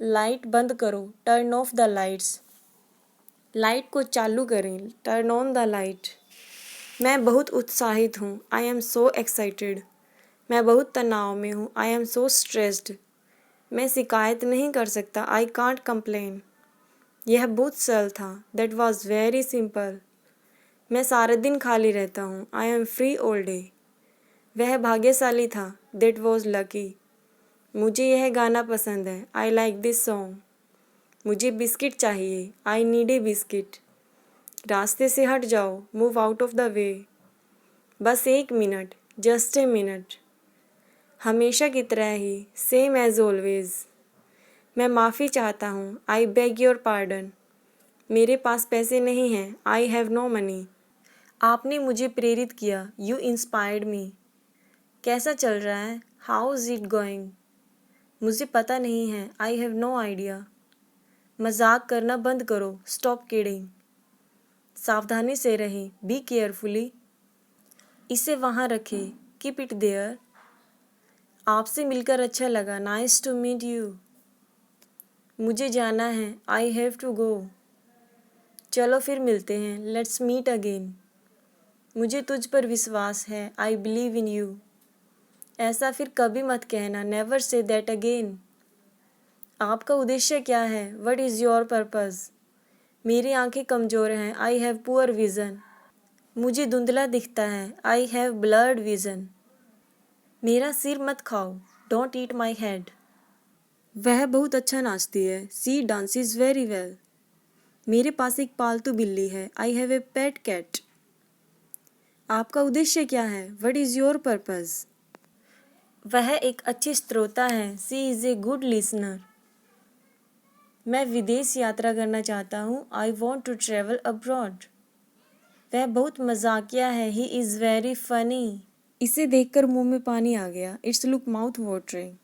Light बंद करो, turn off the lights. Light को चालू करें, टर्न ऑन द लाइट। मैं बहुत उत्साहित हूँ, आई एम सो एक्साइटेड। मैं बहुत तनाव में हूँ, आई एम सो स्ट्रेस्ड। मैं शिकायत नहीं कर सकता, आई कांट कंप्लेन। यह बहुत सरल था, दैट वॉज वेरी सिंपल। मैं सारे दिन खाली रहता हूँ, I M free all day. वह भाग्यशाली था, दैट वॉज लकी। मुझे यह गाना पसंद है, आई लाइक दिस सॉन्ग। मुझे बिस्किट चाहिए, आई नीड ए बिस्किट। रास्ते से हट जाओ, move out of the way. बस एक मिनट, जस्ट ए मिनट। हमेशा की तरह ही, सेम एज ऑलवेज। मैं माफ़ी चाहता हूँ, आई बेग योर पार्डन। मेरे पास पैसे नहीं हैं, आई हैव नो मनी। आपने मुझे प्रेरित किया, यू इंस्पायर्ड मी। कैसा चल रहा है, हाउ इज़ इट गोइंग? मुझे पता नहीं है, आई हैव नो आइडिया। मजाक करना बंद करो, स्टॉप किडिंग। सावधानी से रहें, बी केयरफुली। इसे वहाँ रखें, कीप इट देयर। आपसे मिलकर अच्छा लगा, नाइस टू मीट यू। मुझे जाना है, आई हैव टू गो। चलो फिर मिलते हैं, लेट्स मीट अगेन। मुझे तुझ पर विश्वास है, आई बिलीव इन यू। ऐसा फिर कभी मत कहना, नेवर से दैट अगेन। आपका उद्देश्य क्या है, वट इज़ योर पर्पज़। मेरी आंखें कमज़ोर हैं, आई हैव पुअर विज़न। मुझे धुंधला दिखता है, आई हैव ब्लर्ड विज़न। मेरा सिर मत खाओ, डोंट ईट माई हेड। वह बहुत अच्छा नाचती है, सी डांसेस वेरी वेल। मेरे पास एक पालतू बिल्ली है, I have a pet cat. आपका उद्देश्य क्या है, वट इज़ योर पर्पज़। वह एक अच्छी श्रोता है, she is a good listener. मैं विदेश यात्रा करना चाहता हूँ, I want to travel abroad. वह बहुत मजाकिया है, ही इज़ वेरी फनी। इसे देखकर मुंह में पानी आ गया, इट्स लुक माउथ वाटरिंग।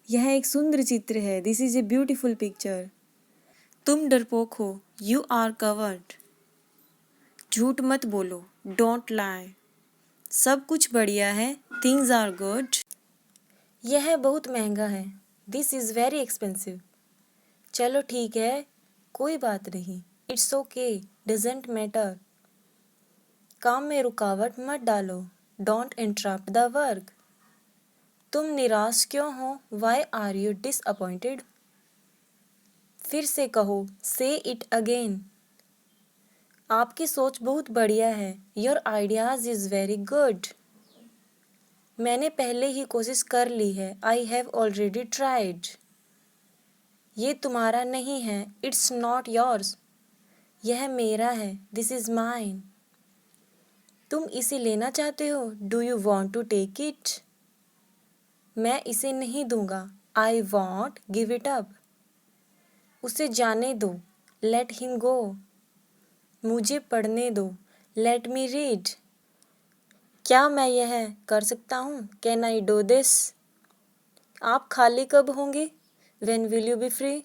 यह एक सुंदर चित्र है, this is a beautiful picture. तुम डरपोक हो, यू आर कवर्ड। झूठ मत बोलो, डोंट लाई। सब कुछ बढ़िया है, थिंग्स आर गुड। यह बहुत महंगा है, दिस इज़ वेरी एक्सपेंसिव। चलो ठीक है, कोई बात नहीं, इट्स ओके, डजेंट मैटर। काम में रुकावट मत डालो, डोंट इंटरप्ट द वर्क। तुम निराश क्यों हो, वाई आर यू डिसअपॉइंटेड। फिर से कहो, से इट अगेन। आपकी सोच बहुत बढ़िया है, your ideas is very good. मैंने पहले ही कोशिश कर ली है, आई हैव ऑलरेडी ट्राइड। ये तुम्हारा नहीं है, इट्स नॉट योर्स। यह मेरा है, दिस इज़ माइन। तुम इसे लेना चाहते हो, do you want to take it. मैं इसे नहीं दूंगा, I won't give it up. उसे जाने दो, लेट हिम गो। मुझे पढ़ने दो, लेट मी रीड। क्या मैं यह कर सकता हूँ, कैन आई डू दिस। आप खाली कब होंगे, when will you B free.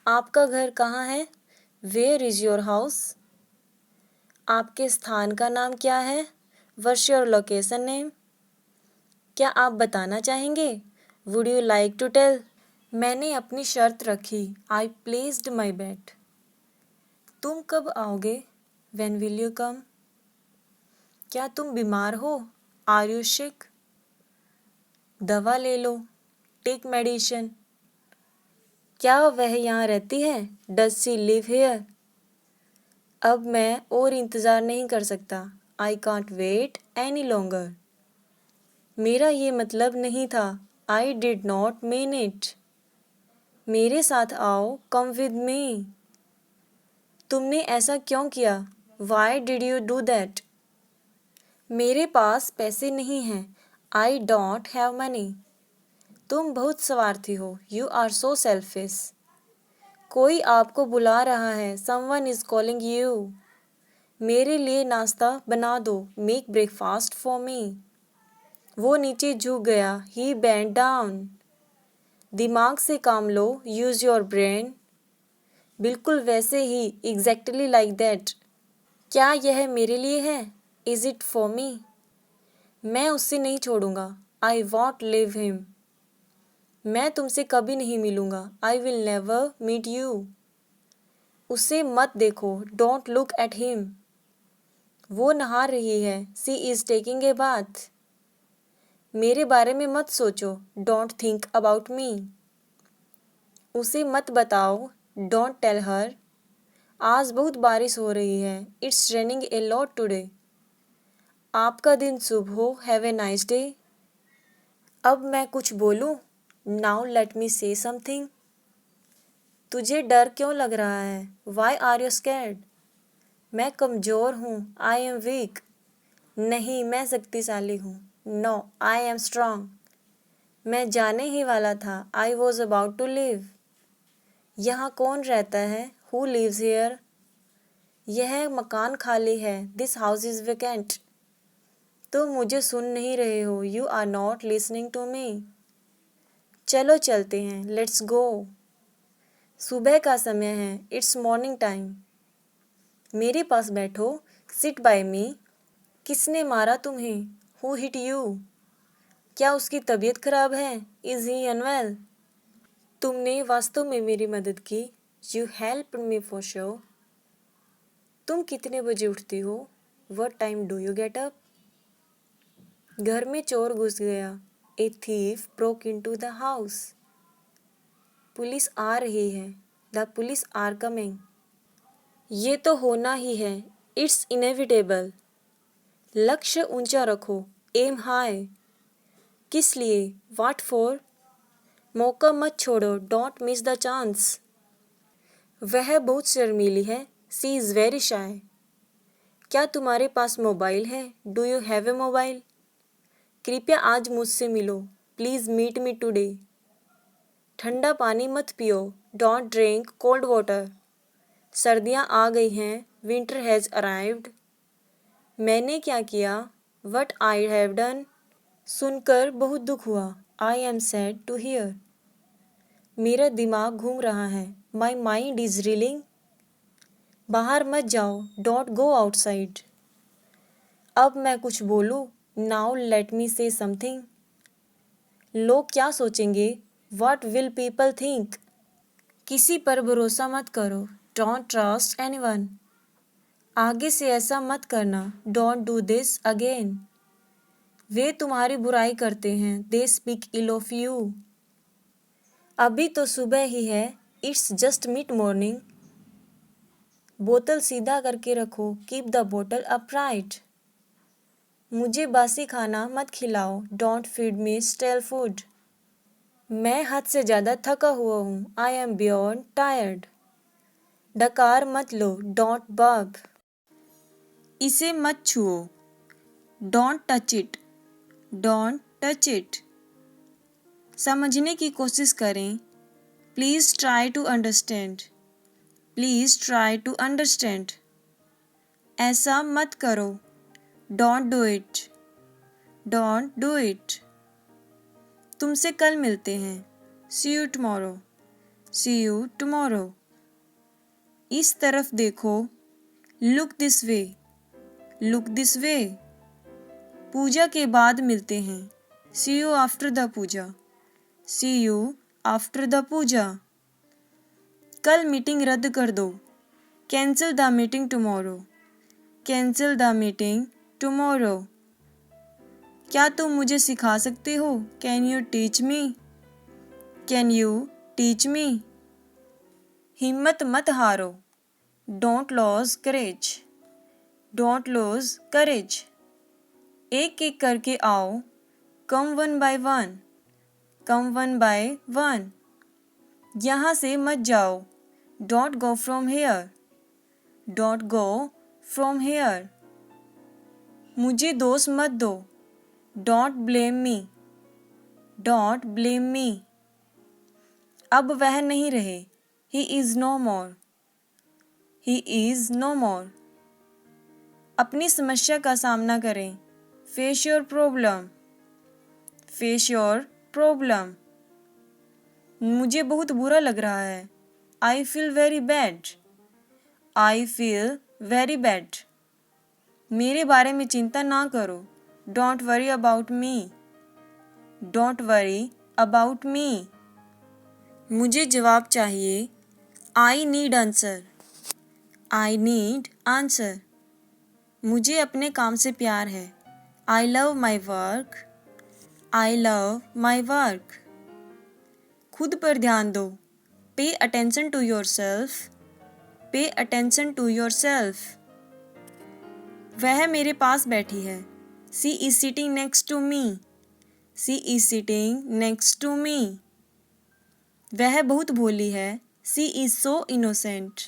आपका घर कहाँ है, वेयर इज़ योर हाउस। आपके स्थान का नाम क्या है, व्हाट्स योर लोकेशन नेम। क्या आप बताना चाहेंगे, would you like to tell. मैंने अपनी शर्त रखी, आई प्लेस्ड माई बेट। तुम कब आओगे, व्हेन विल यू कम। क्या तुम बीमार हो, आर यू सिक। दवा ले लो, टेक मेडिसिन। क्या वह यहाँ रहती है, डज शी लिव हेयर। अब मैं और इंतज़ार नहीं कर सकता, I can't wait any longer. मेरा ये मतलब नहीं था, I did not mean it. मेरे साथ आओ, कम विद मी। तुमने ऐसा क्यों किया, why did you do that. मेरे पास पैसे नहीं हैं, आई डोंट हैव मनी। तुम बहुत स्वार्थी हो, यू आर सो सेल्फिश। कोई आपको बुला रहा है, समवन इज कॉलिंग यू। मेरे लिए नाश्ता बना दो, मेक ब्रेकफास्ट फॉर मी। वो नीचे झुक गया, ही बेंट डाउन। दिमाग से काम लो, यूज योर ब्रेन। बिल्कुल वैसे ही, एग्जैक्टली लाइक दैट। क्या यह मेरे लिए है, इज इट फॉर मी। मैं उससे नहीं छोड़ूंगा, आई वॉन्ट लिव हिम। मैं तुमसे कभी नहीं मिलूंगा, I will never meet you. उसे मत देखो, डोंट लुक एट हिम। वो नहा रही है, सी इज टेकिंग ए बाथ। मेरे बारे में मत सोचो, डोंट थिंक अबाउट मी। उसे मत बताओ, डोंट टेल हर। आज बहुत बारिश हो रही है, it's raining a lot today. आपका दिन शुभ हो, हैव ए नाइस डे। अब मैं कुछ बोलूं, नाउ लेट मी से समथिंग। तुझे डर क्यों लग रहा है, वाई आर यू स्कैर्ड। मैं कमज़ोर हूँ, आई एम वीक। नहीं, मैं शक्तिशाली हूँ, नो आई एम स्ट्रांग। मैं जाने ही वाला था, I was about to leave. यहाँ कौन रहता है, हु लिव्स हेयर। यह मकान खाली है, दिस हाउस इज़ वेकेंट। तुम मुझे सुन नहीं रहे हो, you are not listening to me. चलो चलते हैं, लेट्स गो। सुबह का समय है, इट्स मॉर्निंग टाइम। मेरे पास बैठो, सिट बाय मी। किसने मारा तुम्हें, हु हिट यू। क्या उसकी तबीयत खराब है, इज ही अनवेल। तुमने वास्तव में मेरी मदद की, you helped me for sure. तुम कितने बजे उठती हो? What time do you get up? घर में चोर घुस गया। A thief broke into the house. Police आ रही है। The police are coming. ये तो होना ही है। It's inevitable. लक्ष्य ऊंचा रखो। Aim high. किस लिए? What for? मौका मत छोड़ो। Don't miss the chance. वह बहुत शर्मीली है। She is very shy. क्या तुम्हारे पास मोबाइल है? Do you have a mobile? कृपया आज मुझसे मिलो। Please meet me today. ठंडा पानी मत पियो। Don't drink cold water. सर्दियाँ आ गई हैं। Winter has arrived. मैंने क्या किया? What I have done. सुनकर बहुत दुख हुआ। I am sad to hear. मेरा दिमाग घूम रहा है। My mind is reeling. बाहर मत जाओ। Don't go outside. अब मैं कुछ बोलूं? Now let me say something. लोग क्या सोचेंगे? What will people think? किसी पर भरोसा मत करो। Don't trust anyone. आगे से ऐसा मत करना। Don't do this again. वे तुम्हारी बुराई करते हैं। They speak ill of you. अभी तो सुबह ही है। It's just mid-morning. बोतल सीधा करके रखो। Keep the bottle upright. मुझे बासी खाना मत खिलाओ। Don't feed me stale food. मैं हद से ज़्यादा थका हुआ हूँ। I am beyond tired. डकार मत लो। Don't burp. इसे मत छुओ। Don't touch it. Don't touch it. समझने की कोशिश करें। Please try to understand. Please try to understand. ऐसा मत करो। Don't do it. Don't do it. तुमसे कल मिलते हैं। See you tomorrow. See you tomorrow. इस तरफ देखो। Look this way. Look this way. पूजा के बाद मिलते हैं। See you after the puja. See you after the puja. कल मीटिंग रद्द कर दो। Cancel the meeting tomorrow. Cancel the meeting tomorrow. क्या तुम मुझे सिखा सकते हो? Can you teach me? Can you teach me? हिम्मत मत हारो। Don't lose courage. Don't lose courage. एक एक करके आओ। Come one by one. Come one by one. यहाँ से मत जाओ। Don't go from here. Don't go from here. मुझे दोष मत दो। Don't blame me. Don't blame me. अब वह नहीं रहे। He is no more. He is no more. अपनी समस्या का सामना करें। Face your problem. Face your problem. मुझे बहुत बुरा लग रहा है। I feel very bad. I feel very bad. मेरे बारे में चिंता ना करो। Don't worry about me. Don't worry about me. मुझे जवाब चाहिए। I need answer. I need answer. मुझे अपने काम से प्यार है। I love my work. I love my work. खुद पर ध्यान दो। Pay attention to yourself. Pay attention to yourself. वह मेरे पास बैठी है। She is sitting next to me. She is sitting next to me. वह बहुत भोली है। She is so innocent.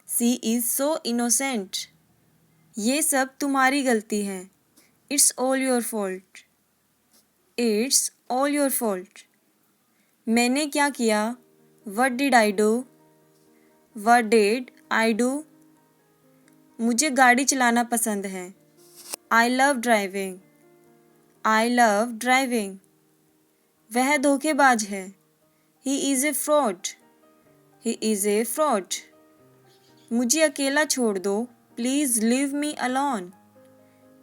She is so innocent. ये सब तुम्हारी गलती है। It's all your fault. It's all your fault. मैंने क्या किया? What did I do? What did I do? मुझे गाड़ी चलाना पसंद है। I love driving. I love driving. वह धोखेबाज है। He is a fraud. He is a fraud. मुझे अकेला छोड़ दो। Please leave me alone.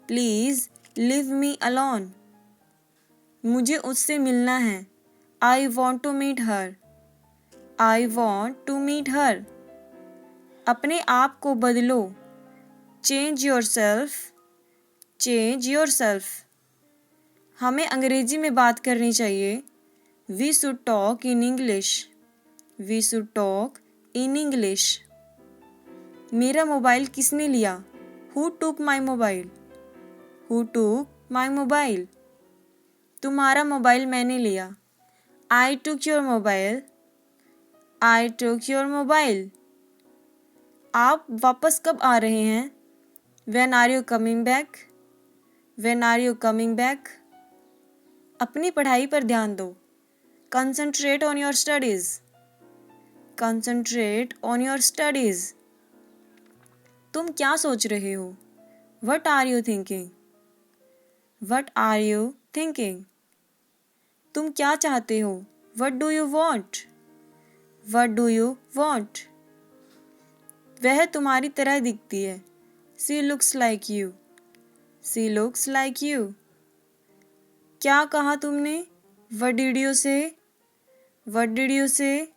Please leave me alone. मुझे उससे मिलना है। I want to meet her. I want to meet her. अपने आप को बदलो। Change yourself, change yourself. हमें अंग्रेजी में बात करनी चाहिए। We should talk in English, we should talk in English. मेरा मोबाइल किसने लिया? Who took my mobile, who took my mobile. तुम्हारा मोबाइल मैंने लिया। I took your mobile, I took your mobile. आप वापस कब आ रहे हैं? When are you coming back? When are you coming back? अपनी पढ़ाई पर ध्यान दो। Concentrate on your studies, concentrate on your studies। तुम क्या सोच रहे हो? What are you thinking? What are you thinking? तुम क्या चाहते हो? What do you want? What do you want? वह तुम्हारी तरह दिखती है। She looks like you, she looks like you। क्या कहा तुमने? What did you say? What did you say?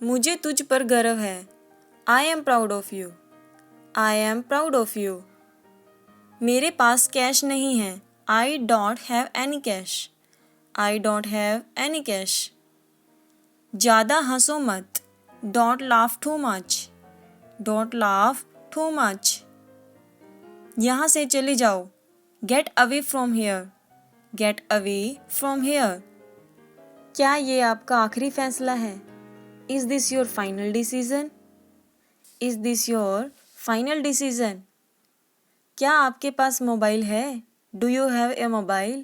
मुझे तुझ पर गर्व है। I am proud of you, I am proud of you। मेरे पास कैश नहीं है। I don't have any cash, I don't have any cash। ज़्यादा हंसो मत। Don't laugh too much, don't laugh too much। यहाँ से चले जाओ। Get away from here, get away from here। क्या ये आपका आखिरी फैसला है? Is this your final decision? Is this your final decision? क्या आपके पास मोबाइल है? Do you have a mobile?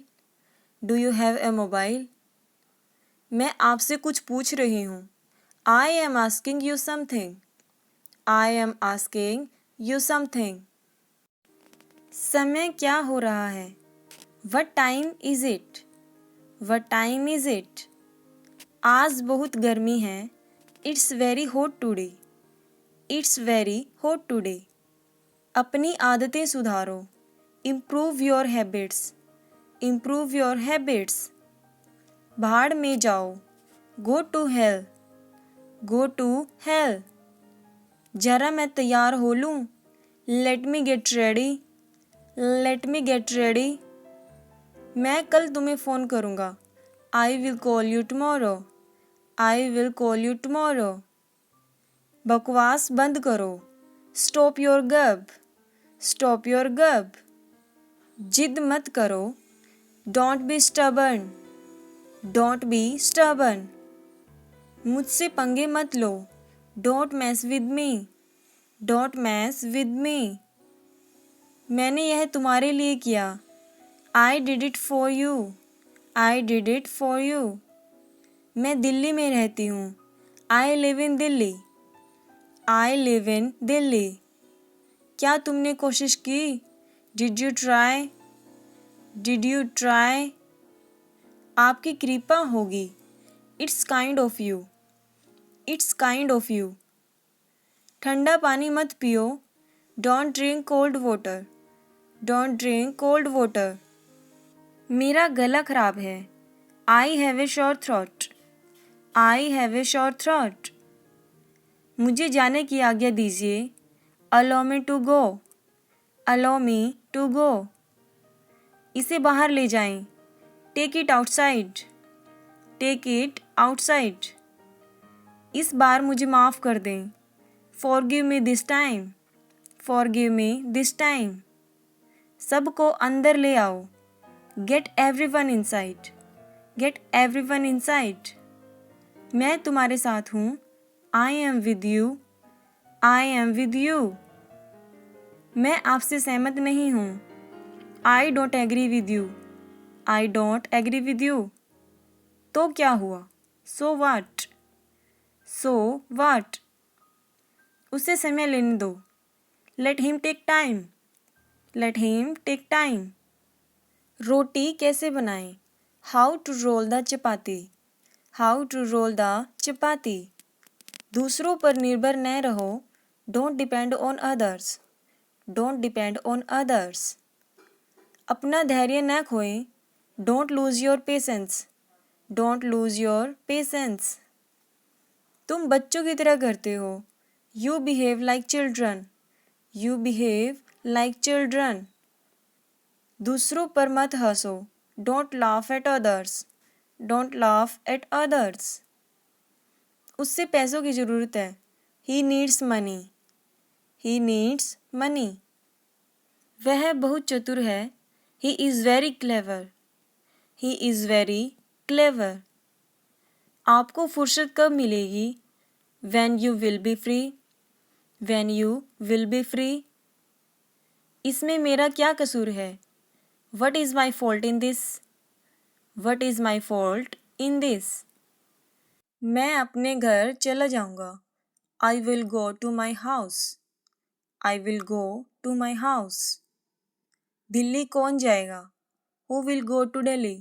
Do you have a mobile? मैं आपसे कुछ पूछ रही हूँ। I am asking you something, I am asking you something। समय क्या हो रहा है? What time is it? What time is it? आज बहुत गर्मी है। It's very hot today, It's very hot today। अपनी आदतें सुधारो। Improve your habits, Improve your habits। भाड़ में जाओ। Go to hell, Go to hell। जरा मैं तैयार हो लूँ। Let me get ready, Let me get ready। मैं कल तुम्हें फ़ोन करूँगा। I will call you tomorrow, I will call you tomorrow। बकवास बंद करो। Stop your gab, Stop your gab। जिद मत करो। Don't be stubborn, Don't be stubborn। मुझसे पंगे मत लो। Don't mess with me, Don't mess with me। मैंने यह तुम्हारे लिए किया। I did it for you, I did it for you। मैं दिल्ली में रहती हूँ। I live in Delhi, I live in Delhi। क्या तुमने कोशिश की? Did you try, Did you try? आपकी कृपा होगी। It's kind of you, It's kind of you। ठंडा पानी मत पियो। Don't drink cold water, Don't drink cold water। मेरा गला खराब है। I have a sore throat, I have a sore throat। मुझे जाने की आज्ञा दीजिए। Allow me to go, Allow me to go। इसे बाहर ले जाएं। Take it outside, Take it outside। इस बार मुझे माफ़ कर दें। Forgive me this time, Forgive me this time। सबको अंदर ले आओ। Get everyone inside, Get everyone inside। मैं तुम्हारे साथ हूँ। I am with you, I am with you। मैं आपसे सहमत नहीं हूँ। I don't agree with you, I don't agree with you। तो क्या हुआ? So what, So what। उसे समय लेने दो। Let him take time, Let him take time। रोटी कैसे बनाएं? How to roll the chapati, How to roll the chapati। दूसरों पर निर्भर न रहो। Don't depend on others, Don't depend on others। अपना धैर्य न खोएं। Don't lose your patience, Don't lose your patience। तुम बच्चों की तरह करते हो। You behave like children, You behave like children. दूसरों पर मत हंसो. Don't laugh at others. Don't laugh at others. उससे पैसों की ज़रूरत है. He needs money. He needs money. वह बहुत चतुर है. He is very clever. He is very clever. आपको फुर्सत कब मिलेगी? When you will be free. When you will be free. इसमें मेरा क्या कसूर है? What is my fault in this? What is my fault in this? मैं अपने घर चला जाऊंगा. I will go to my house. I will go to my house. Delhi कौन जाएगा? Who will go to Delhi?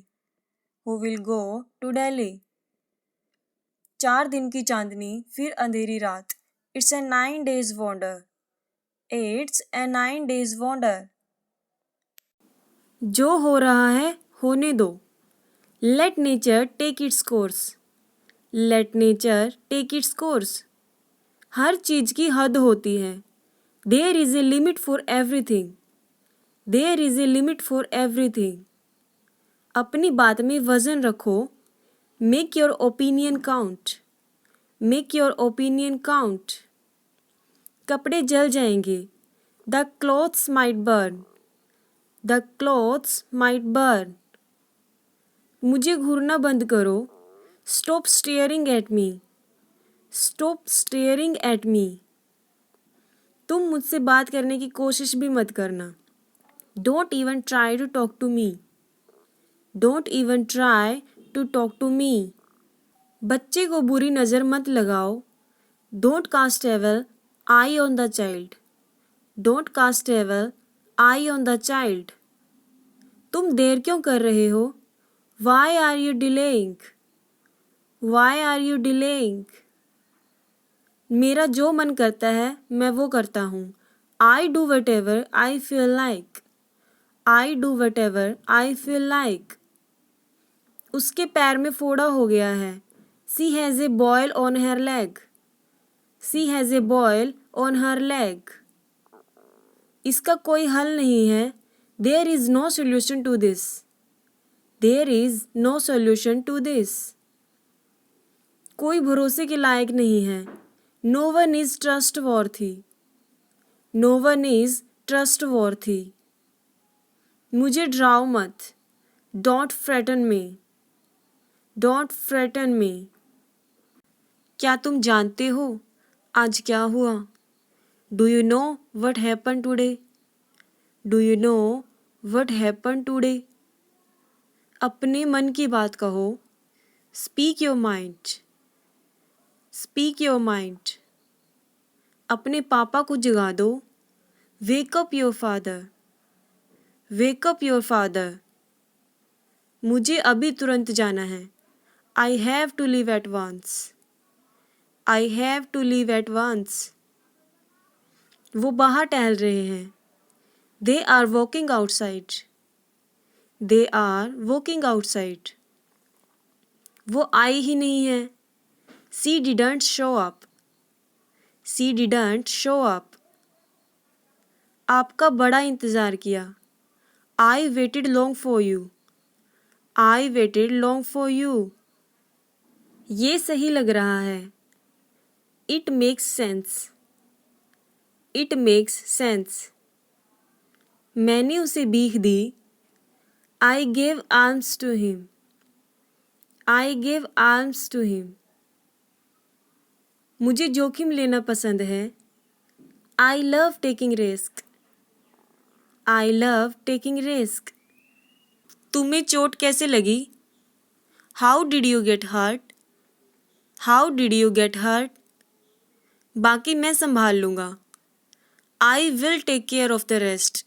Who will go to Delhi? 4 दिन की चांदनी फिर अंधेरी रात. It's a 9 days wonder. It's a 9 days wonder. जो हो रहा है होने दो. Let nature take its course. Let nature take its course. हर चीज़ की हद होती है. There is a limit for everything. There is a limit for everything. अपनी बात में वजन रखो. Make your opinion count. Make your opinion count. कपड़े जल जाएंगे. The clothes might burn. The clothes might burn. मुझे घूरना बंद करो. Stop staring at me. Stop staring at me. तुम मुझसे बात करने की कोशिश भी मत करना. Don't even try to talk to me. Don't even try to talk to me. बच्चे को बुरी नज़र मत लगाओ. Don't cast evil eye on the child. Don't cast evil eye on the child. तुम देर क्यों कर रहे हो? Why are you delaying? Why are you delaying? मेरा जो मन करता है मैं वो करता हूँ. I do whatever I feel like. I do whatever I feel like. उसके पैर में फोड़ा हो गया है. She has a boil on her leg. She has a boil on her leg. इसका कोई हल नहीं है. There is no solution to this. There is no solution to this. कोई भरोसे के लायक नहीं है. No one is trustworthy. No one is trustworthy. मुझे डराओ मत. Don't frighten me. Don't frighten me. क्या तुम जानते हो आज क्या हुआ? Do you know what happened today? Do you know what happened today? अपने मन की बात कहो. Speak your mind. Speak your mind. अपने पापा को जगा दो. Wake up your father. Wake up your father. मुझे अभी तुरंत जाना है. I have to leave at once. I have to leave at once. वो बाहर टहल रहे हैं. They are walking outside. They are walking outside. वो आई ही नहीं है. She didn't show up. She didn't show up. आपका बड़ा इंतज़ार किया. I waited long for you. I waited long for you. ये सही लग रहा है. It makes sense. It makes sense. मैंने उसे भीख दी. I gave alms to him. I gave alms to him. मुझे जोखिम लेना पसंद है. I love taking risk. I love taking risk. तुम्हें चोट कैसे लगी? How did you get hurt? How did you get hurt? बाकी मैं संभाल लूँगा. I will take care of the rest.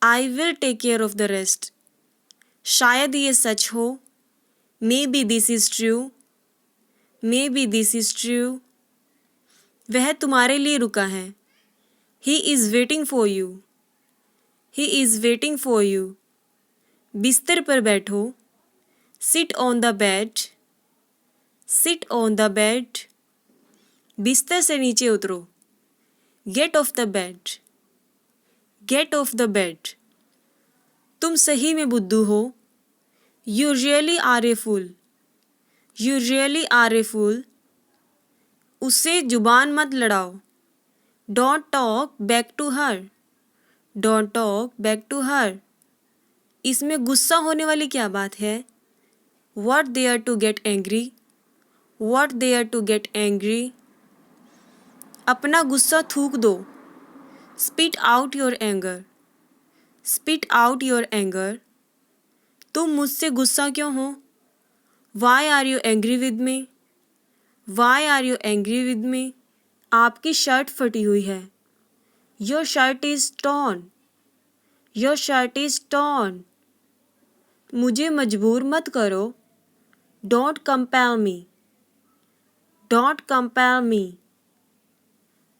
I will take care of the rest. शायद ये सच हो. Maybe this is true. Maybe this is true. वह तुम्हारे लिए रुका है. He is waiting for you. He is waiting for you. बिस्तर पर बैठो. Sit on the bed. Sit on the bed. बिस्तर से नीचे उतरो. Get off the bed, get off the bed. तुम सही में बुद्धू हो। You really are a fool, you really are a fool. उससे जुबान मत लड़ाओ। Don't talk back to her, don't talk back to her. इसमें गुस्सा होने वाली क्या बात है? What there to get angry, what there to get angry. अपना गुस्सा थूक दो। Spit out your anger, spit out your anger. तुम मुझसे गुस्सा क्यों हो? Why are you angry with me, why are you angry with me. आपकी शर्ट फटी हुई है। Your shirt is torn, your shirt is torn. मुझे मजबूर मत करो। Don't compel me, don't compel me.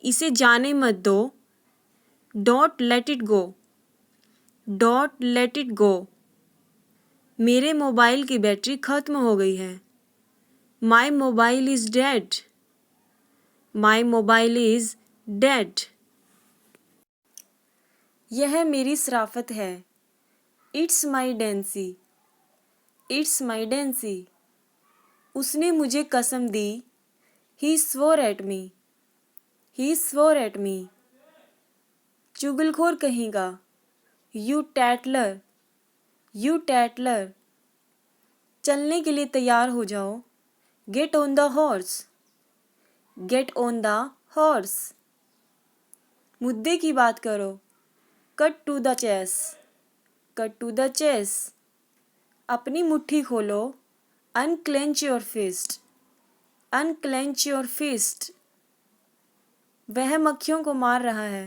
इसे जाने मत दो। Don't let it go, don't let it go. मेरे मोबाइल की बैटरी खत्म हो गई है। My mobile is dead, my mobile is dead. यह मेरी शराफत है। It's my decency, it's my decency. उसने मुझे कसम दी। He swore at me, he swore at me. चुगलखोर कहेगा। You tattler, you tattler. चलने के लिए तैयार हो जाओ। Get on the horse, get on the horse. मुद्दे की बात करो। Cut to the chase, cut to the chase. अपनी मुट्ठी खोलो। Unclench your fist, unclench your fist. वह मक्खियों को मार रहा है।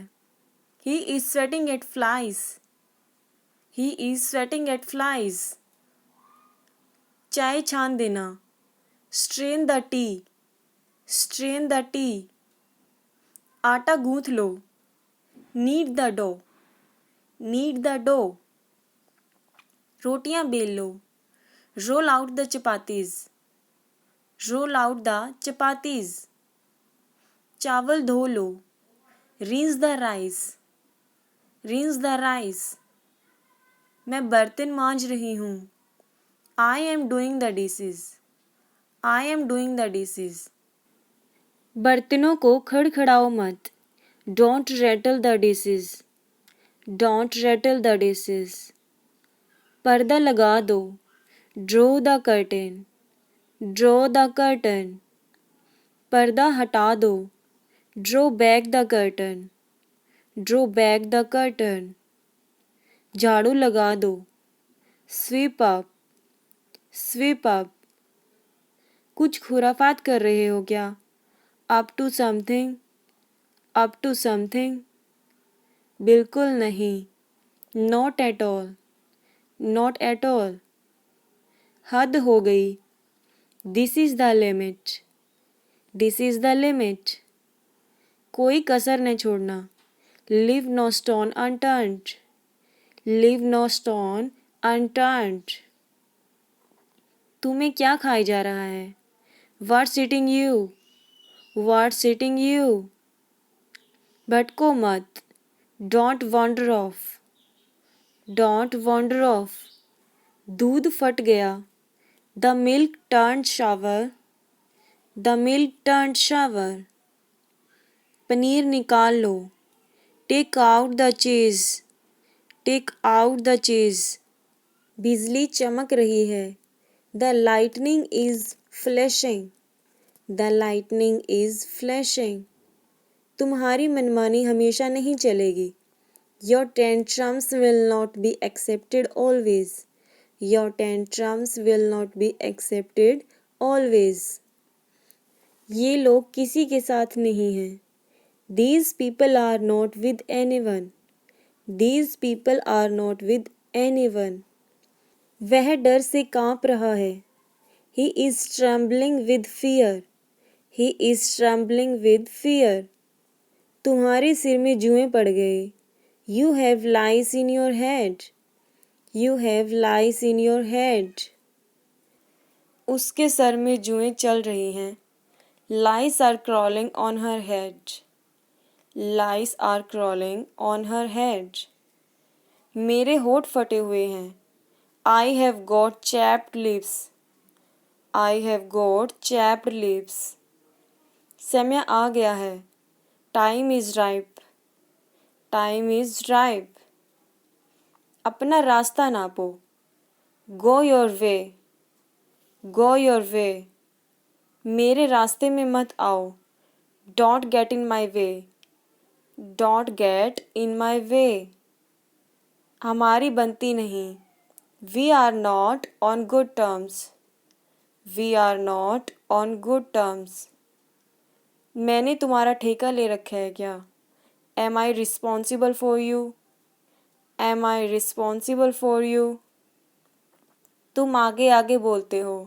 He is sweating at flies, he is sweating at flies. चाय छान देना। Strain the tea, strain the tea. आटा गूंथ लो। Knead the dough, knead the dough. रोटियां बेल लो। Roll out the chapatis, roll out the chapatis. चावल धो लो। Rinse the rice, rinse the rice. मैं बर्तन मांज रही हूँ। I am doing the dishes, I am doing the dishes. बर्तनों को खड़खड़ाओ मत। Don't rattle the dishes, don't rattle the dishes. पर्दा लगा दो। Draw the curtain, draw the curtain. पर्दा हटा दो। Draw back the curtain, draw back the curtain. झाड़ू लगा दो। Sweep up, sweep up. कुछ खुराफात कर रहे हो क्या? Up to something, up to something. बिल्कुल नहीं। Not at all, not at all. हद हो गई। This is the limit, this is the limit. कोई कसर न छोड़ना। Leave no stone unturned, leave no stone unturned. तुम्हें क्या खाए जा रहा है? What's eating you, what's eating you. भटको मत। Don't wander off, don't wander off. दूध फट गया। The milk turned sour, the milk turned sour. पनीर निकाल लो। Take out the cheese, take out the cheese. बिजली चमक रही है। The lightning is flashing, the lightning is flashing. तुम्हारी मनमानी हमेशा नहीं चलेगी। Your tantrums will not be accepted always, your tantrums will not be accepted always. ये लोग किसी के साथ नहीं हैं। These people are not with anyone, these people are not with anyone। वह डर से काँप रहा है। He is trembling with fear, he is trembling with fear। तुम्हारे सिर में जुएं पड़ गए। You have lice in your head, you have lice in your head। उसके सर में जुएं चल रही हैं। Lice are crawling on her head, Lice are crawling on her head. मेरे होठ फटे हुए हैं. I have got chapped lips. I have got chapped lips. समय आ गया है. Time is ripe. Time is ripe. अपना रास्ता नापो. Go your way. Go your way. मेरे रास्ते में मत आओ. Don't get in my way. Don't get in my way. हमारी बनती नहीं. We are not on good terms. We are not on good terms. मैंने तुम्हारा ठेका ले रखा है क्या? Am I responsible for you? Am I responsible for you? तुम आगे आगे बोलते हो.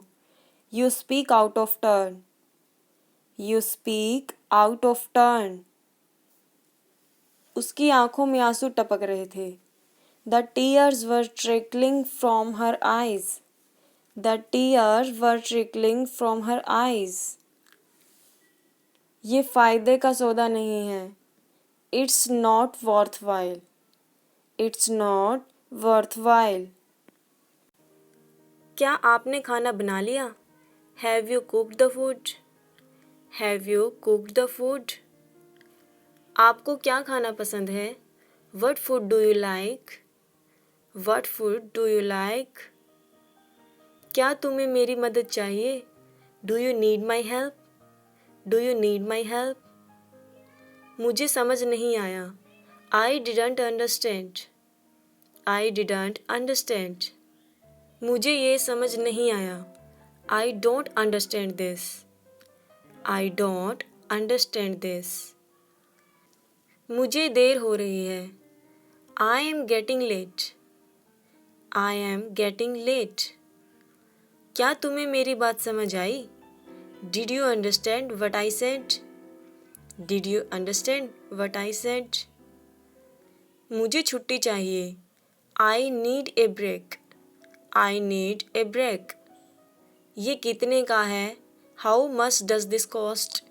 You speak out of turn. You speak out of turn. उसकी आंखों में आंसू टपक रहे थे. The tears were trickling from her eyes. The tears were trickling from her eyes. ये फ़ायदे का सौदा नहीं है. It's not worthwhile. It's not worthwhile. क्या आपने खाना बना लिया? Have you cooked the food? Have you cooked the food? आपको क्या खाना पसंद है? What food do you like? What food do you like? क्या तुम्हें मेरी मदद चाहिए? Do you need my help? Do you need my help? मुझे समझ नहीं आया. I didn't understand. I didn't understand. मुझे ये समझ नहीं आया. I don't understand this. I don't understand this. मुझे देर हो रही है. I am getting late. I am getting late. क्या तुम्हें मेरी बात समझ आई? Did you understand what I said? Did you understand what I said? मुझे छुट्टी चाहिए. I need a break. I need a break. ये कितने का है? How much does this cost?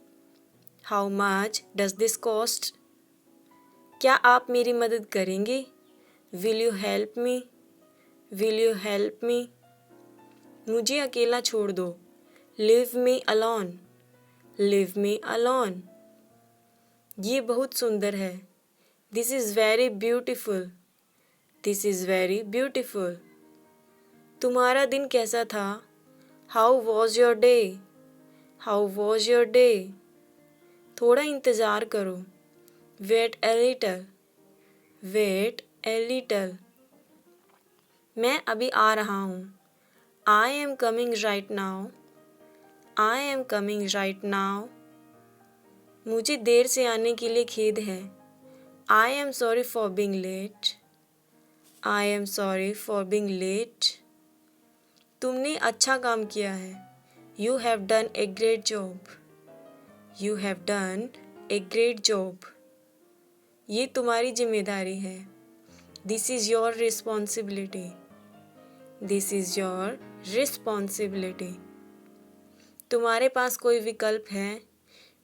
How much does this cost? क्या आप मेरी मदद करेंगे? Will you help me? Will you help me? मुझे अकेला छोड़ दो. Leave me alone. Leave me alone. ये बहुत सुंदर है. This is very beautiful. This is very beautiful. तुम्हारा दिन कैसा था? How was your day? How was your day? थोड़ा इंतज़ार करो. Wait a little. Wait a little. मैं अभी आ रहा हूँ. I am coming right now. I am coming right now. मुझे देर से आने के लिए खेद है. I am sorry for being late. I am sorry for being late. तुमने अच्छा काम किया है. You have done a great job. You have done a great job. ये तुम्हारी जिम्मेदारी है. This is your responsibility. This is your responsibility. तुम्हारे पास कोई विकल्प है?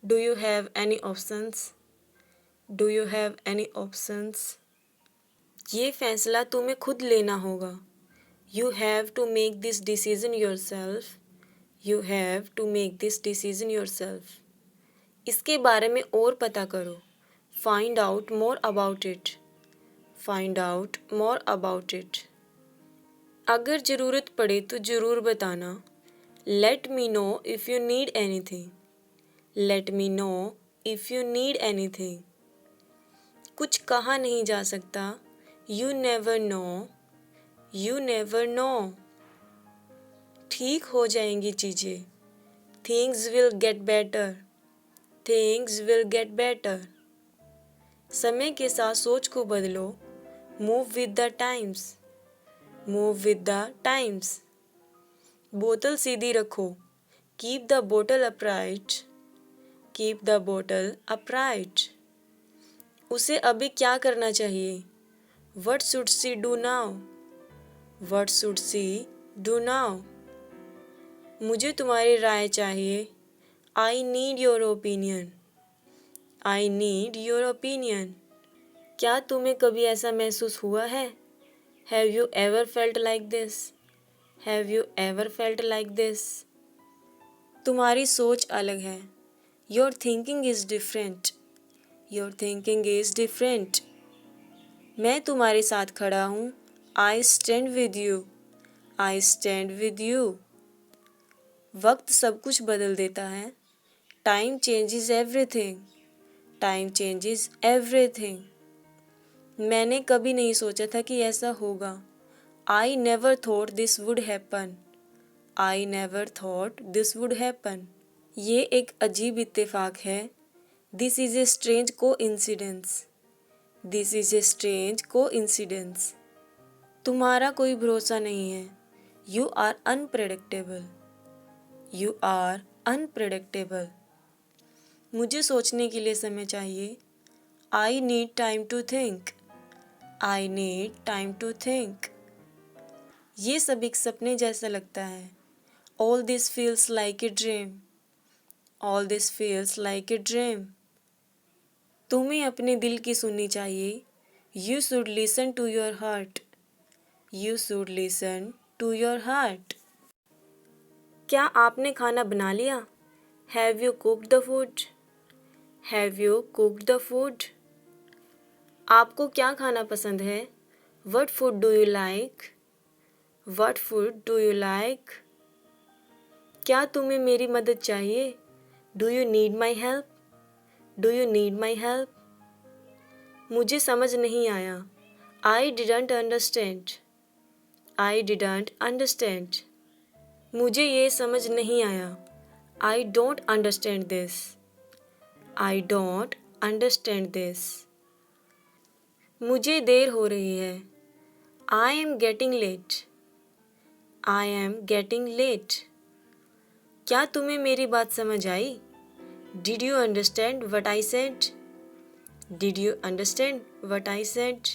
Do you have any options? Do you have any options? ये फैसला तुम्हें खुद लेना होगा. You have to make this decision yourself. You have to make this decision yourself. इसके बारे में और पता करो. Find out more about it. Find out more about it. अगर ज़रूरत पड़े तो ज़रूर बताना. Let me know if you need anything. Let me know if you need anything. कुछ कहा नहीं जा सकता. You never know. You never know. ठीक हो जाएंगी चीज़ें. Things will get better. Things will get better. समय के साथ सोच को बदलो. Move with the times. Move with the times. बोतल सीधी रखो. Keep the bottle upright. Keep the bottle upright. उसे अभी क्या करना चाहिए? What should she do now? What should she do now? मुझे तुम्हारी राय चाहिए. I need your opinion. I need your opinion. क्या तुम्हें कभी ऐसा महसूस हुआ है? Have you ever felt like this? Have you ever felt like this? तुम्हारी सोच अलग है. Your thinking is different. Your thinking is different. मैं तुम्हारे साथ खड़ा हूँ. I stand with you. I stand with you. वक्त सब कुछ बदल देता है. Time changes everything. Time changes everything. मैंने कभी नहीं सोचा था कि ऐसा होगा. I never thought this would happen. I never thought this would happen. ये एक अजीब इत्तेफाक है. This is a strange coincidence. This is a strange coincidence. तुम्हारा कोई भरोसा नहीं है. You are unpredictable. You are unpredictable. मुझे सोचने के लिए समय चाहिए. I need time to think. I need time to think. ये सब एक सपने जैसा लगता है. All this feels like a dream. All this feels like a dream. तुम्हें अपने दिल की सुननी चाहिए. You should listen to your heart. You should listen to your heart. क्या आपने खाना बना लिया? Have you cooked the food? Have you cooked the food? आपको क्या खाना पसंद है? What food do you like? What food do you like? क्या तुम्हें मेरी मदद चाहिए? Do you need my help? Do you need my help? मुझे समझ नहीं आया. I didn't understand. I didn't understand. मुझे ये समझ नहीं आया. I don't understand this. I don't understand this. मुझे देर हो रही है. I am getting late. I am getting late. क्या तुम्हें मेरी बात समझ आई? Did you understand what I said? Did you understand what I said?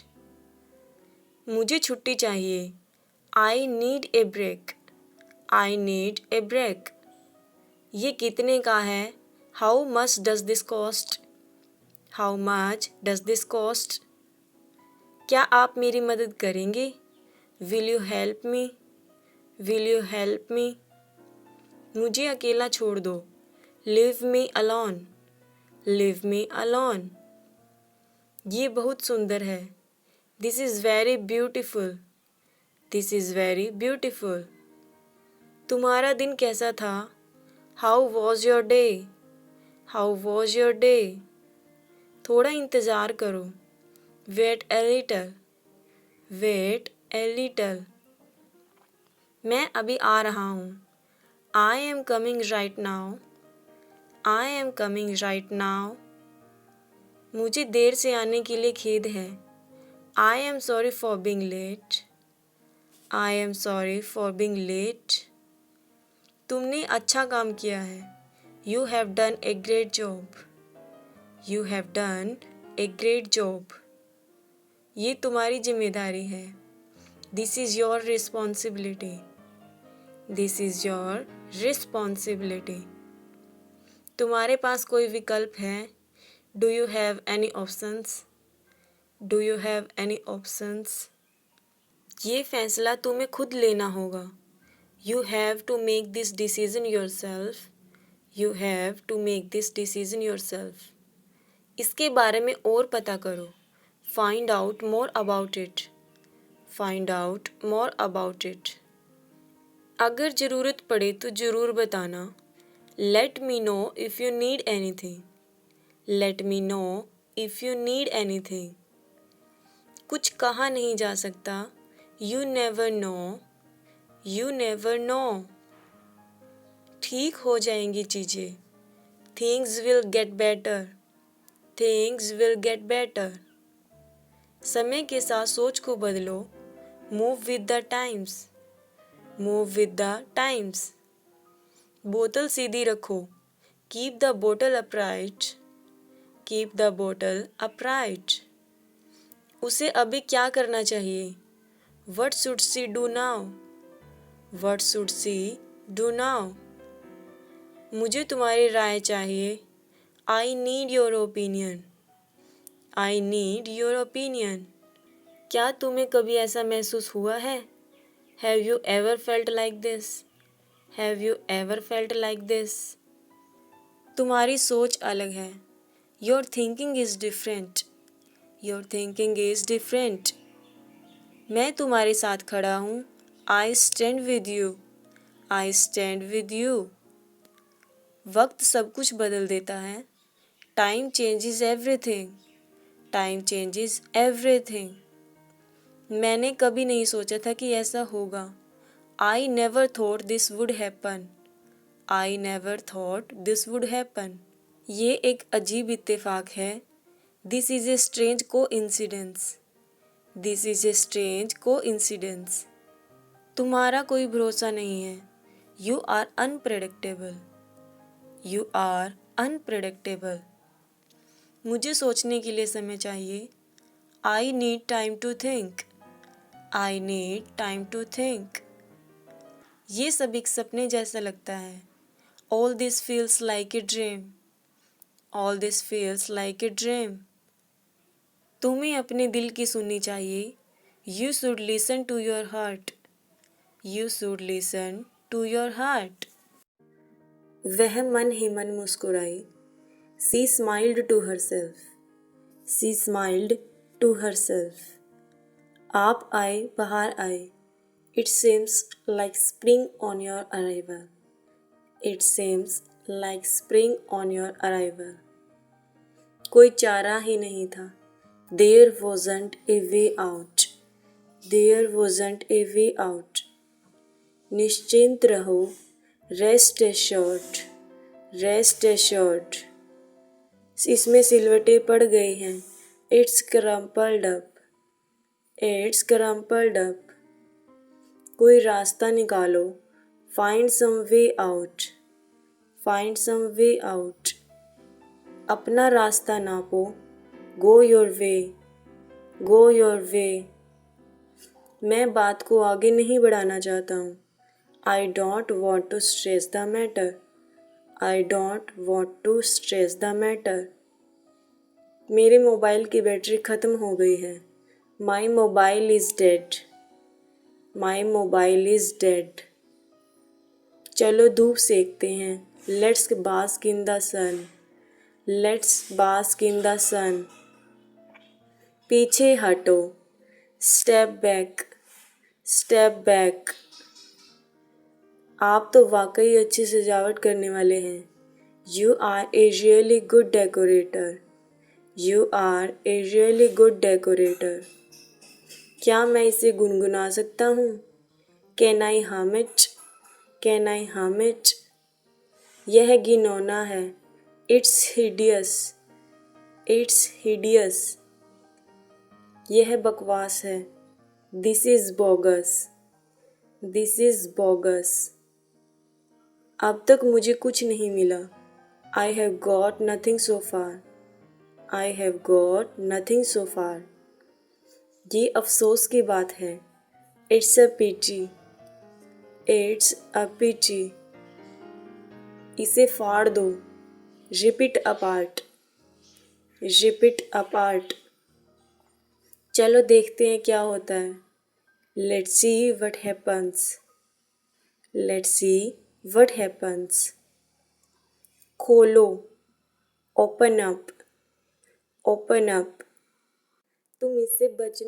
मुझे छुट्टी चाहिए. I need a break. I need a break. ये कितने का है? How much does this cost? How much does this cost? क्या आप मेरी मदद करेंगे? Will you help me? Will you help me? मुझे अकेला छोड़ दो. Leave me alone. Leave me alone. ये बहुत सुंदर है. This is very beautiful. This is very beautiful. तुम्हारा दिन कैसा था? How was your day? How was your day? थोड़ा इंतज़ार करो. Wait a little. Wait a little. मैं अभी आ रहा हूँ. I am coming right now. I am coming right now. मुझे देर से आने के लिए खेद है. I am sorry for being late. I am sorry for being late. तुमने अच्छा काम किया है. You have done a great job. You have done a great job. ये तुम्हारी जिम्मेदारी है. This is your responsibility. This is your responsibility. तुम्हारे पास कोई विकल्प है? Do you have any options? Do you have any options? ये फैसला तुम्हें खुद लेना होगा. You have to make this decision yourself. You have to make this decision yourself. इसके बारे में और पता करो. Find out more about it. Find out more about it. अगर ज़रूरत पड़े तो ज़रूर बताना. Let me know if you need anything. Let me know if you need anything. कुछ कहा नहीं जा सकता. You never know. You never know. ठीक हो जाएंगी चीज़ें. Things will get better. Things will get better. समय के साथ सोच को बदलो. Move with the times. Move with the times. बोतल सीधी रखो. Keep the bottle upright. Keep the bottle upright. उसे अभी क्या करना चाहिए? What should she do now? What should she do now? मुझे तुम्हारी राय चाहिए. I need your opinion. I need your opinion. क्या तुम्हें कभी ऐसा महसूस हुआ है? Have you ever felt like this? Have you ever felt like this? तुम्हारी सोच अलग है। Your thinking is different. Your thinking is different. मैं तुम्हारे साथ खड़ा हूँ। I stand with you. I stand with you. वक्त सब कुछ बदल देता है। Time changes everything. Time changes everything. मैंने कभी नहीं सोचा था कि ऐसा होगा। I never thought this would happen. I never thought this would happen. ये एक अजीब इत्तेफाक है। This is a strange coincidence. This is a strange coincidence. तुम्हारा कोई भरोसा नहीं है। You are unpredictable. You are unpredictable. मुझे सोचने के लिए समय चाहिए। I need time to think. I need time to think. ये सब एक सपने जैसा लगता है। All this feels like a dream. All this feels like a dream. तुम्हें अपने दिल की सुननी चाहिए। You should listen to your heart. You should listen to your heart. वह मन ही मन मुस्कुराई। She smiled to herself. She smiled to herself. आप आए, बाहर आए। It seems like spring on your arrival. It seems like spring on your arrival. कोई चारा ही नहीं था। There wasn't a way out. There wasn't a way out. निश्चिंत रहो। Rest assured. Rest assured. इसमें सिलवटें पड़ गई हैं। It's crumpled up. It's crumpled up. कोई रास्ता निकालो। Find some way out. Find some way out. अपना रास्ता नापो। Go your way. Go your way. मैं बात को आगे नहीं बढ़ाना चाहता हूँ। I don't want to stress the matter. I don't want to stress the matter. मेरे मोबाइल की बैटरी ख़त्म हो गई है। My mobile is dead. My mobile is dead. चलो धूप सेकते हैं। Let's bask in the sun. Let's bask in the sun. पीछे हटो। Step back. Step back. आप तो वाकई अच्छी सजावट करने वाले हैं। You are a really good decorator. You are a really good decorator. क्या मैं इसे गुनगुना सकता हूँ? कैन आई हम इट? कैन आई हम इट? यह घिनौना है। It's hideous. It's hideous. यह बकवास है। This is bogus. This is bogus. अब तक मुझे कुछ नहीं मिला। I have got nothing so far. I have got nothing so far. ये अफसोस की बात है। It's a pity. It's a pity. इसे फाड़ दो। Rip it apart. Rip it apart. चलो देखते हैं क्या होता है। Let's see what happens. Let's see what happens. खोलो। Open up. Open up. तुम इससे बच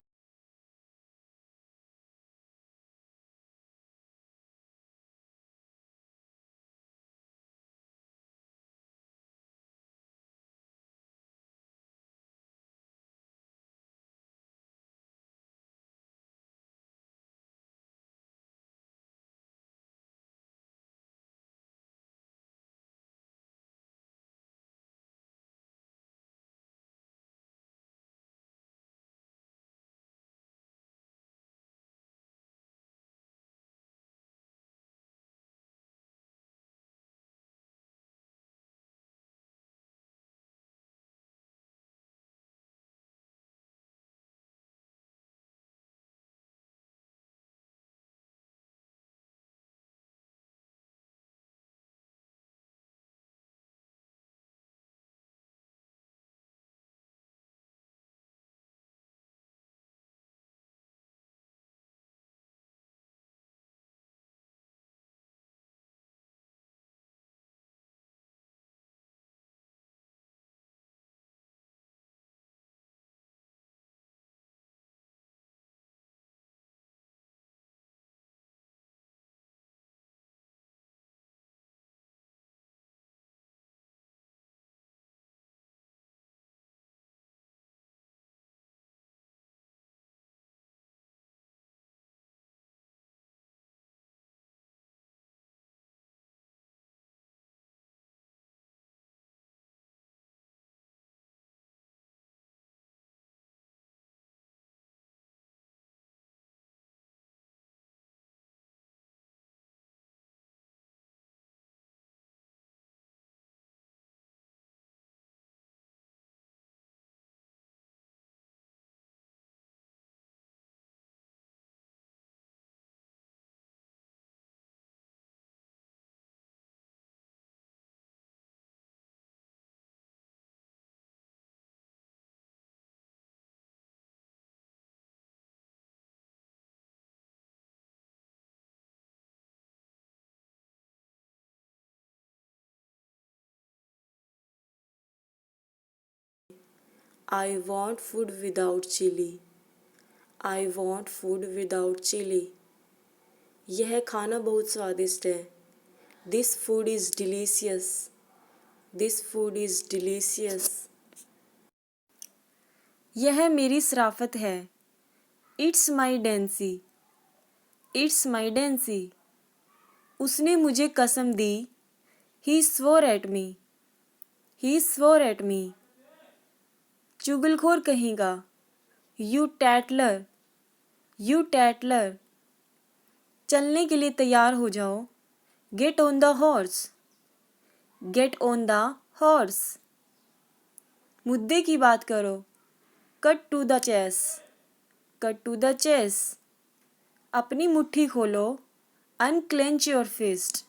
I want food without chili. I want food without chili. यह खाना बहुत स्वादिष्ट है. This food is delicious. This food is delicious. यह मेरी शराफत है. It's my dancy. It's my dancy. उसने मुझे कसम दी. He swore at me. He swore at me. चुगलखोर कहेगा. You tattler. You tattler. चलने के लिए तैयार हो जाओ. Get on the horse. Get on the horse. मुद्दे की बात करो. Cut to the chase. Cut to the chase. अपनी मुट्ठी खोलो. Unclench your fist.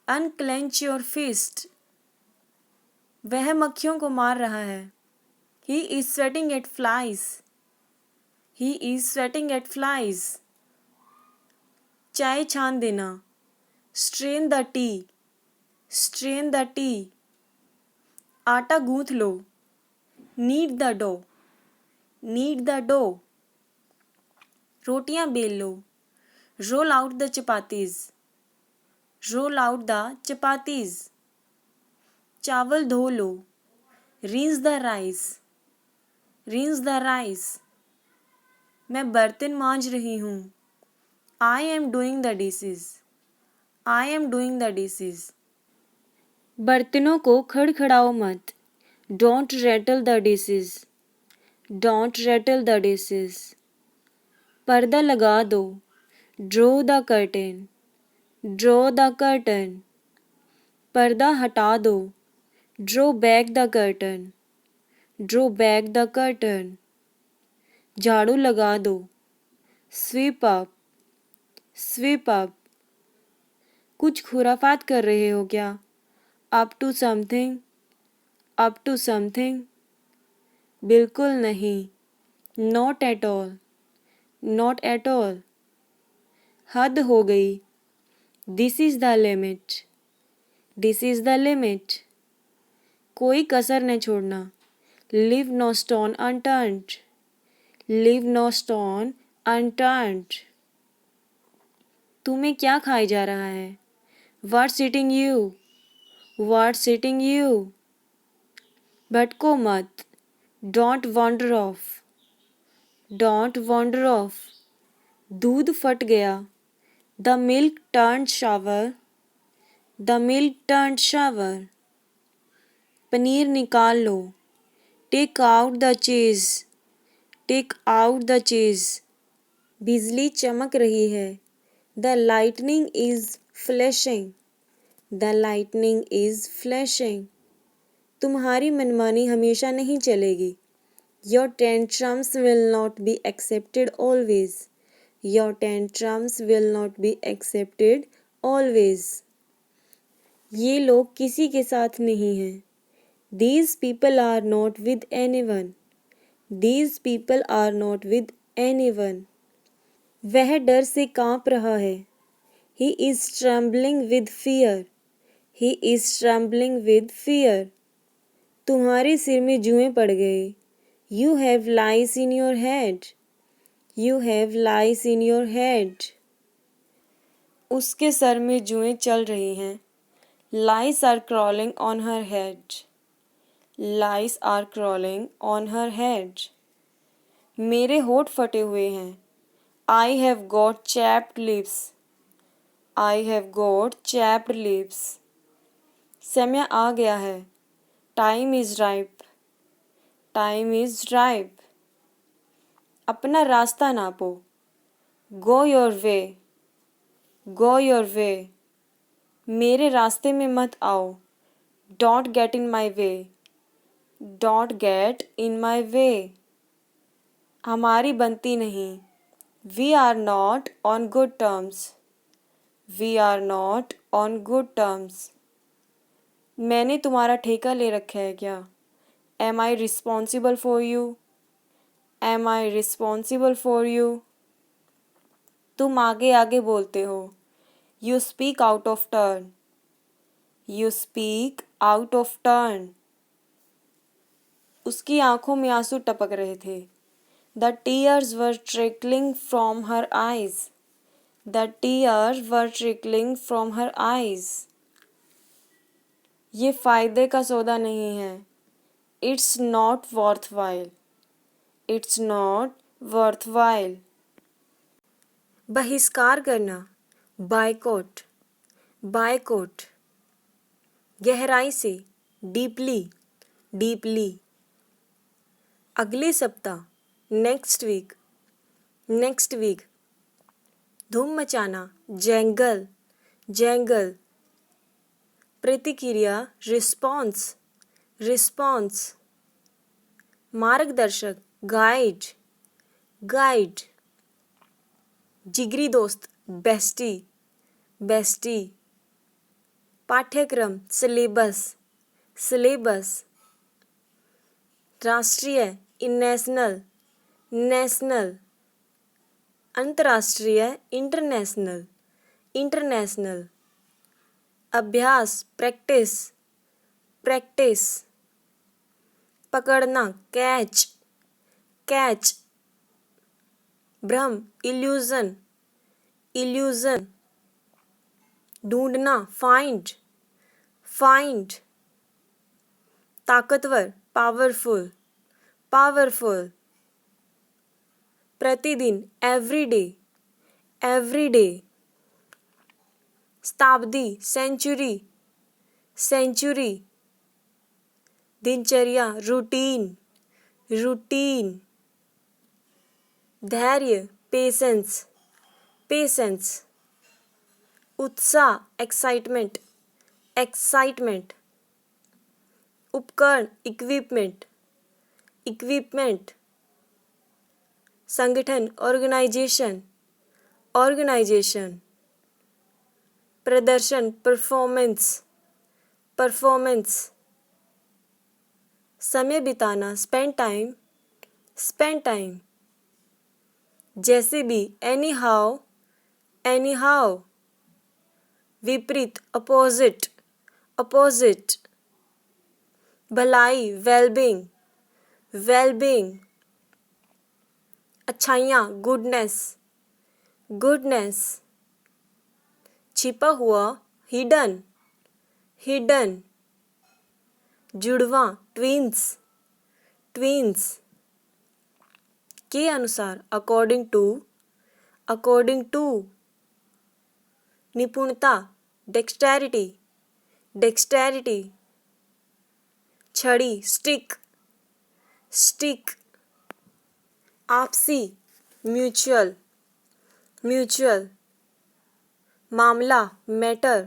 Unclench your fist. वह मक्खियों को मार रहा है. He is sweating at flies. He is sweating at flies. चाय छान देना. Strain the tea. Strain the tea. आटा गूंथ लो. Knead the dough. Knead the dough. रोटियां बेल लो. Roll out the chapatis. Roll out the chapatis. चावल धो लो. Rinse the rice. Rinse the rice. मैं बर्तन मांज रही हूँ. I am doing the dishes. I am doing the dishes. बर्तनों को खड़खड़ाओ मत. Don't rattle the dishes. Don't rattle the dishes. पर्दा लगा दो. Draw the curtain. Draw the curtain. पर्दा हटा दो. Draw back the curtain. Draw back the curtain. झाड़ू लगा दो. Sweep up. Sweep up. कुछ खुराफात कर रहे हो क्या? Up to something. Up to something. बिल्कुल नहीं. Not at all. Not at all. हद हो गई. This is the limit. This is the limit. कोई कसर न छोड़ना. Leave no stone unturned. Leave no stone unturned. तुम्हें क्या खाए जा रहा है? What's eating you? What's eating you? भटको मत. Don't wander off. Don't wander off. दूध फट गया. The milk turned sour. The milk turned sour. Paneer निकाल लो. Take out the cheese. Take out the cheese. बिजली चमक रही है. The lightning is flashing. The lightning is flashing. तुम्हारी मनमानी हमेशा नहीं चलेगी. Your tantrums will not be accepted always. Your tantrums will not be accepted always. ये लोग किसी के साथ नहीं हैं. These people are not with anyone. These people are not with anyone. वह डर से काँप रहा है. He is trembling with fear. He is trembling with fear. तुम्हारे सिर में जुएं पड़ गए. You have lice in your head. You have lice in your head. उसके सर में जुएं चल रही हैं. Lice are crawling on her head. Lice are crawling on her head. मेरे होठ फटे हुए हैं. I have got chapped lips. I have got chapped lips. समय आ गया है. Time is ripe. Time is ripe. अपना रास्ता नापो. Go your way. Go your way. मेरे रास्ते में मत आओ. Don't get in my way. Don't get in my way. हमारी बनती नहीं. We are not on good terms. We are not on good terms. मैंने तुम्हारा ठेका ले रखा है क्या? Am I responsible for you? Am I responsible for you? तुम आगे आगे बोलते हो. You speak out of turn. You speak out of turn. उसकी आंखों में आंसू टपक रहे थे। The tears were trickling from her eyes. The tears were trickling from her eyes. ये फायदे का सौदा नहीं है। It's not worthwhile. It's not worthwhile. बहिष्कार करना, boycott, boycott. गहराई से, deeply, deeply. अगले सप्ताह, next week, next week. धूम मचाना, jangle, jangle. प्रतिक्रिया, response, response. मार्गदर्शक, guide, guide. जिगरी दोस्त, bestie, bestie. पाठ्यक्रम, syllabus, syllabus. राष्ट्रीय, national, national. अंतर्राष्ट्रीय, international, international. अभ्यास, practice, practice. पकड़ना, catch, catch. भ्रम, illusion, illusion. ढूंढना, find, find. ताकतवर, powerful, powerful. प्रतिदिन, every day, every day. शताब्दी, century, century. दिनचर्या, routine, routine. धैर्य, patience, patience. उत्साह, excitement, excitement. उपकरण, equipment, equipment. संगठन, organization, organization. प्रदर्शन, performance, performance. समय बिताना, spend time, spend time. जैसे भी, anyhow, anyhow. विपरीत, opposite, opposite. भलाई, well-being, well-being. अच्छाइयाँ, goodness, goodness. छिपा हुआ, hidden, hidden. जुड़वां, twins, twins. के अनुसार, according to, according to. निपुणता, dexterity, dexterity. छड़ी, stick, stick. आपसी, mutual, mutual. मामला, matter,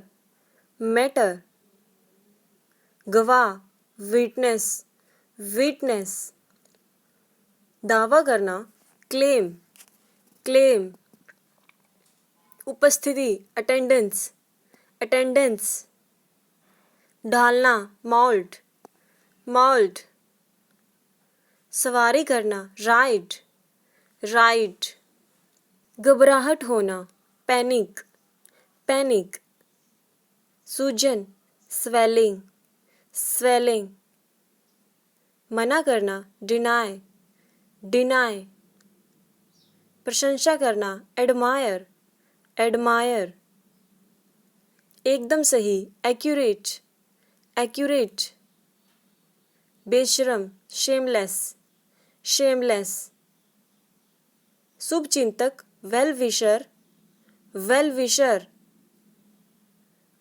matter. गवाह, witness, witness. दावा करना, claim, claim. उपस्थिति, attendance, attendance. ढालना, mold, mold. सवारी करना, ride, ride. घबराहट होना, panic, panic. सूजन, swelling, swelling. मना करना, deny, deny. प्रशंसा करना, admire, admire. एकदम सही, accurate, accurate. बेशरम, shameless, shameless. शुभचिंतक, well wisher, well wisher.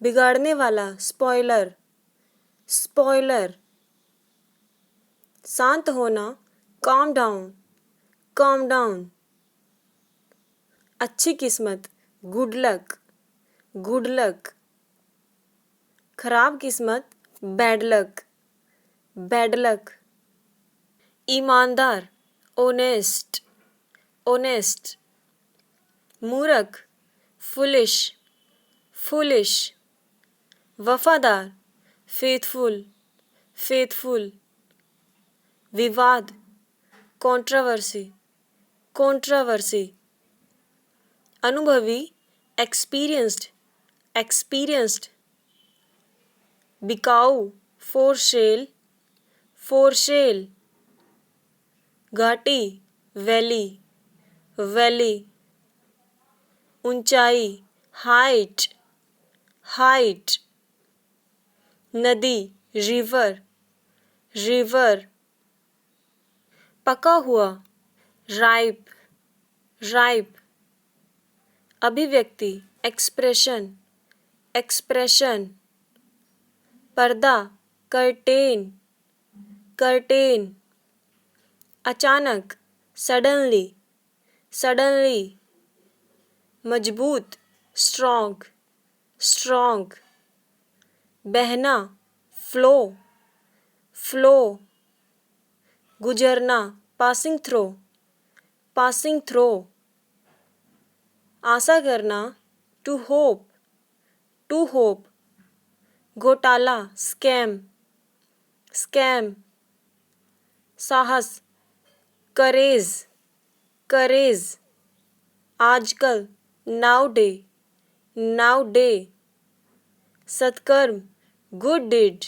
बिगाड़ने वाला, spoiler, spoiler. शांत होना, calm down, calm down. अच्छी किस्मत, good luck, good luck. खराब किस्मत, bad luck, bad luck. ईमानदार, honest, honest. मूर्ख, foolish, foolish. वफादार, faithful, faithful. विवाद, controversy, controversy. अनुभवी, experienced, experienced. बिकाऊ, for sale, for sale. घाटी वैली वैली, ऊंचाई हाइट हाइट, नदी रिवर रिवर, पका हुआ राइप राइप, अभिव्यक्ति एक्सप्रेशन एक्सप्रेशन, पर्दा कर्टेन कर्टेन, अचानक सडनली सडनली, मजबूत स्ट्रॉन्ग स्ट्रॉन्ग, बहना फ्लो फ्लो, गुजरना पासिंग थ्रो, आशा करना टू होप, घोटाला स्कैम स्कैम, साहस करेज करेज, आजकल नाउ डे, सत्कर्म गुड डीड।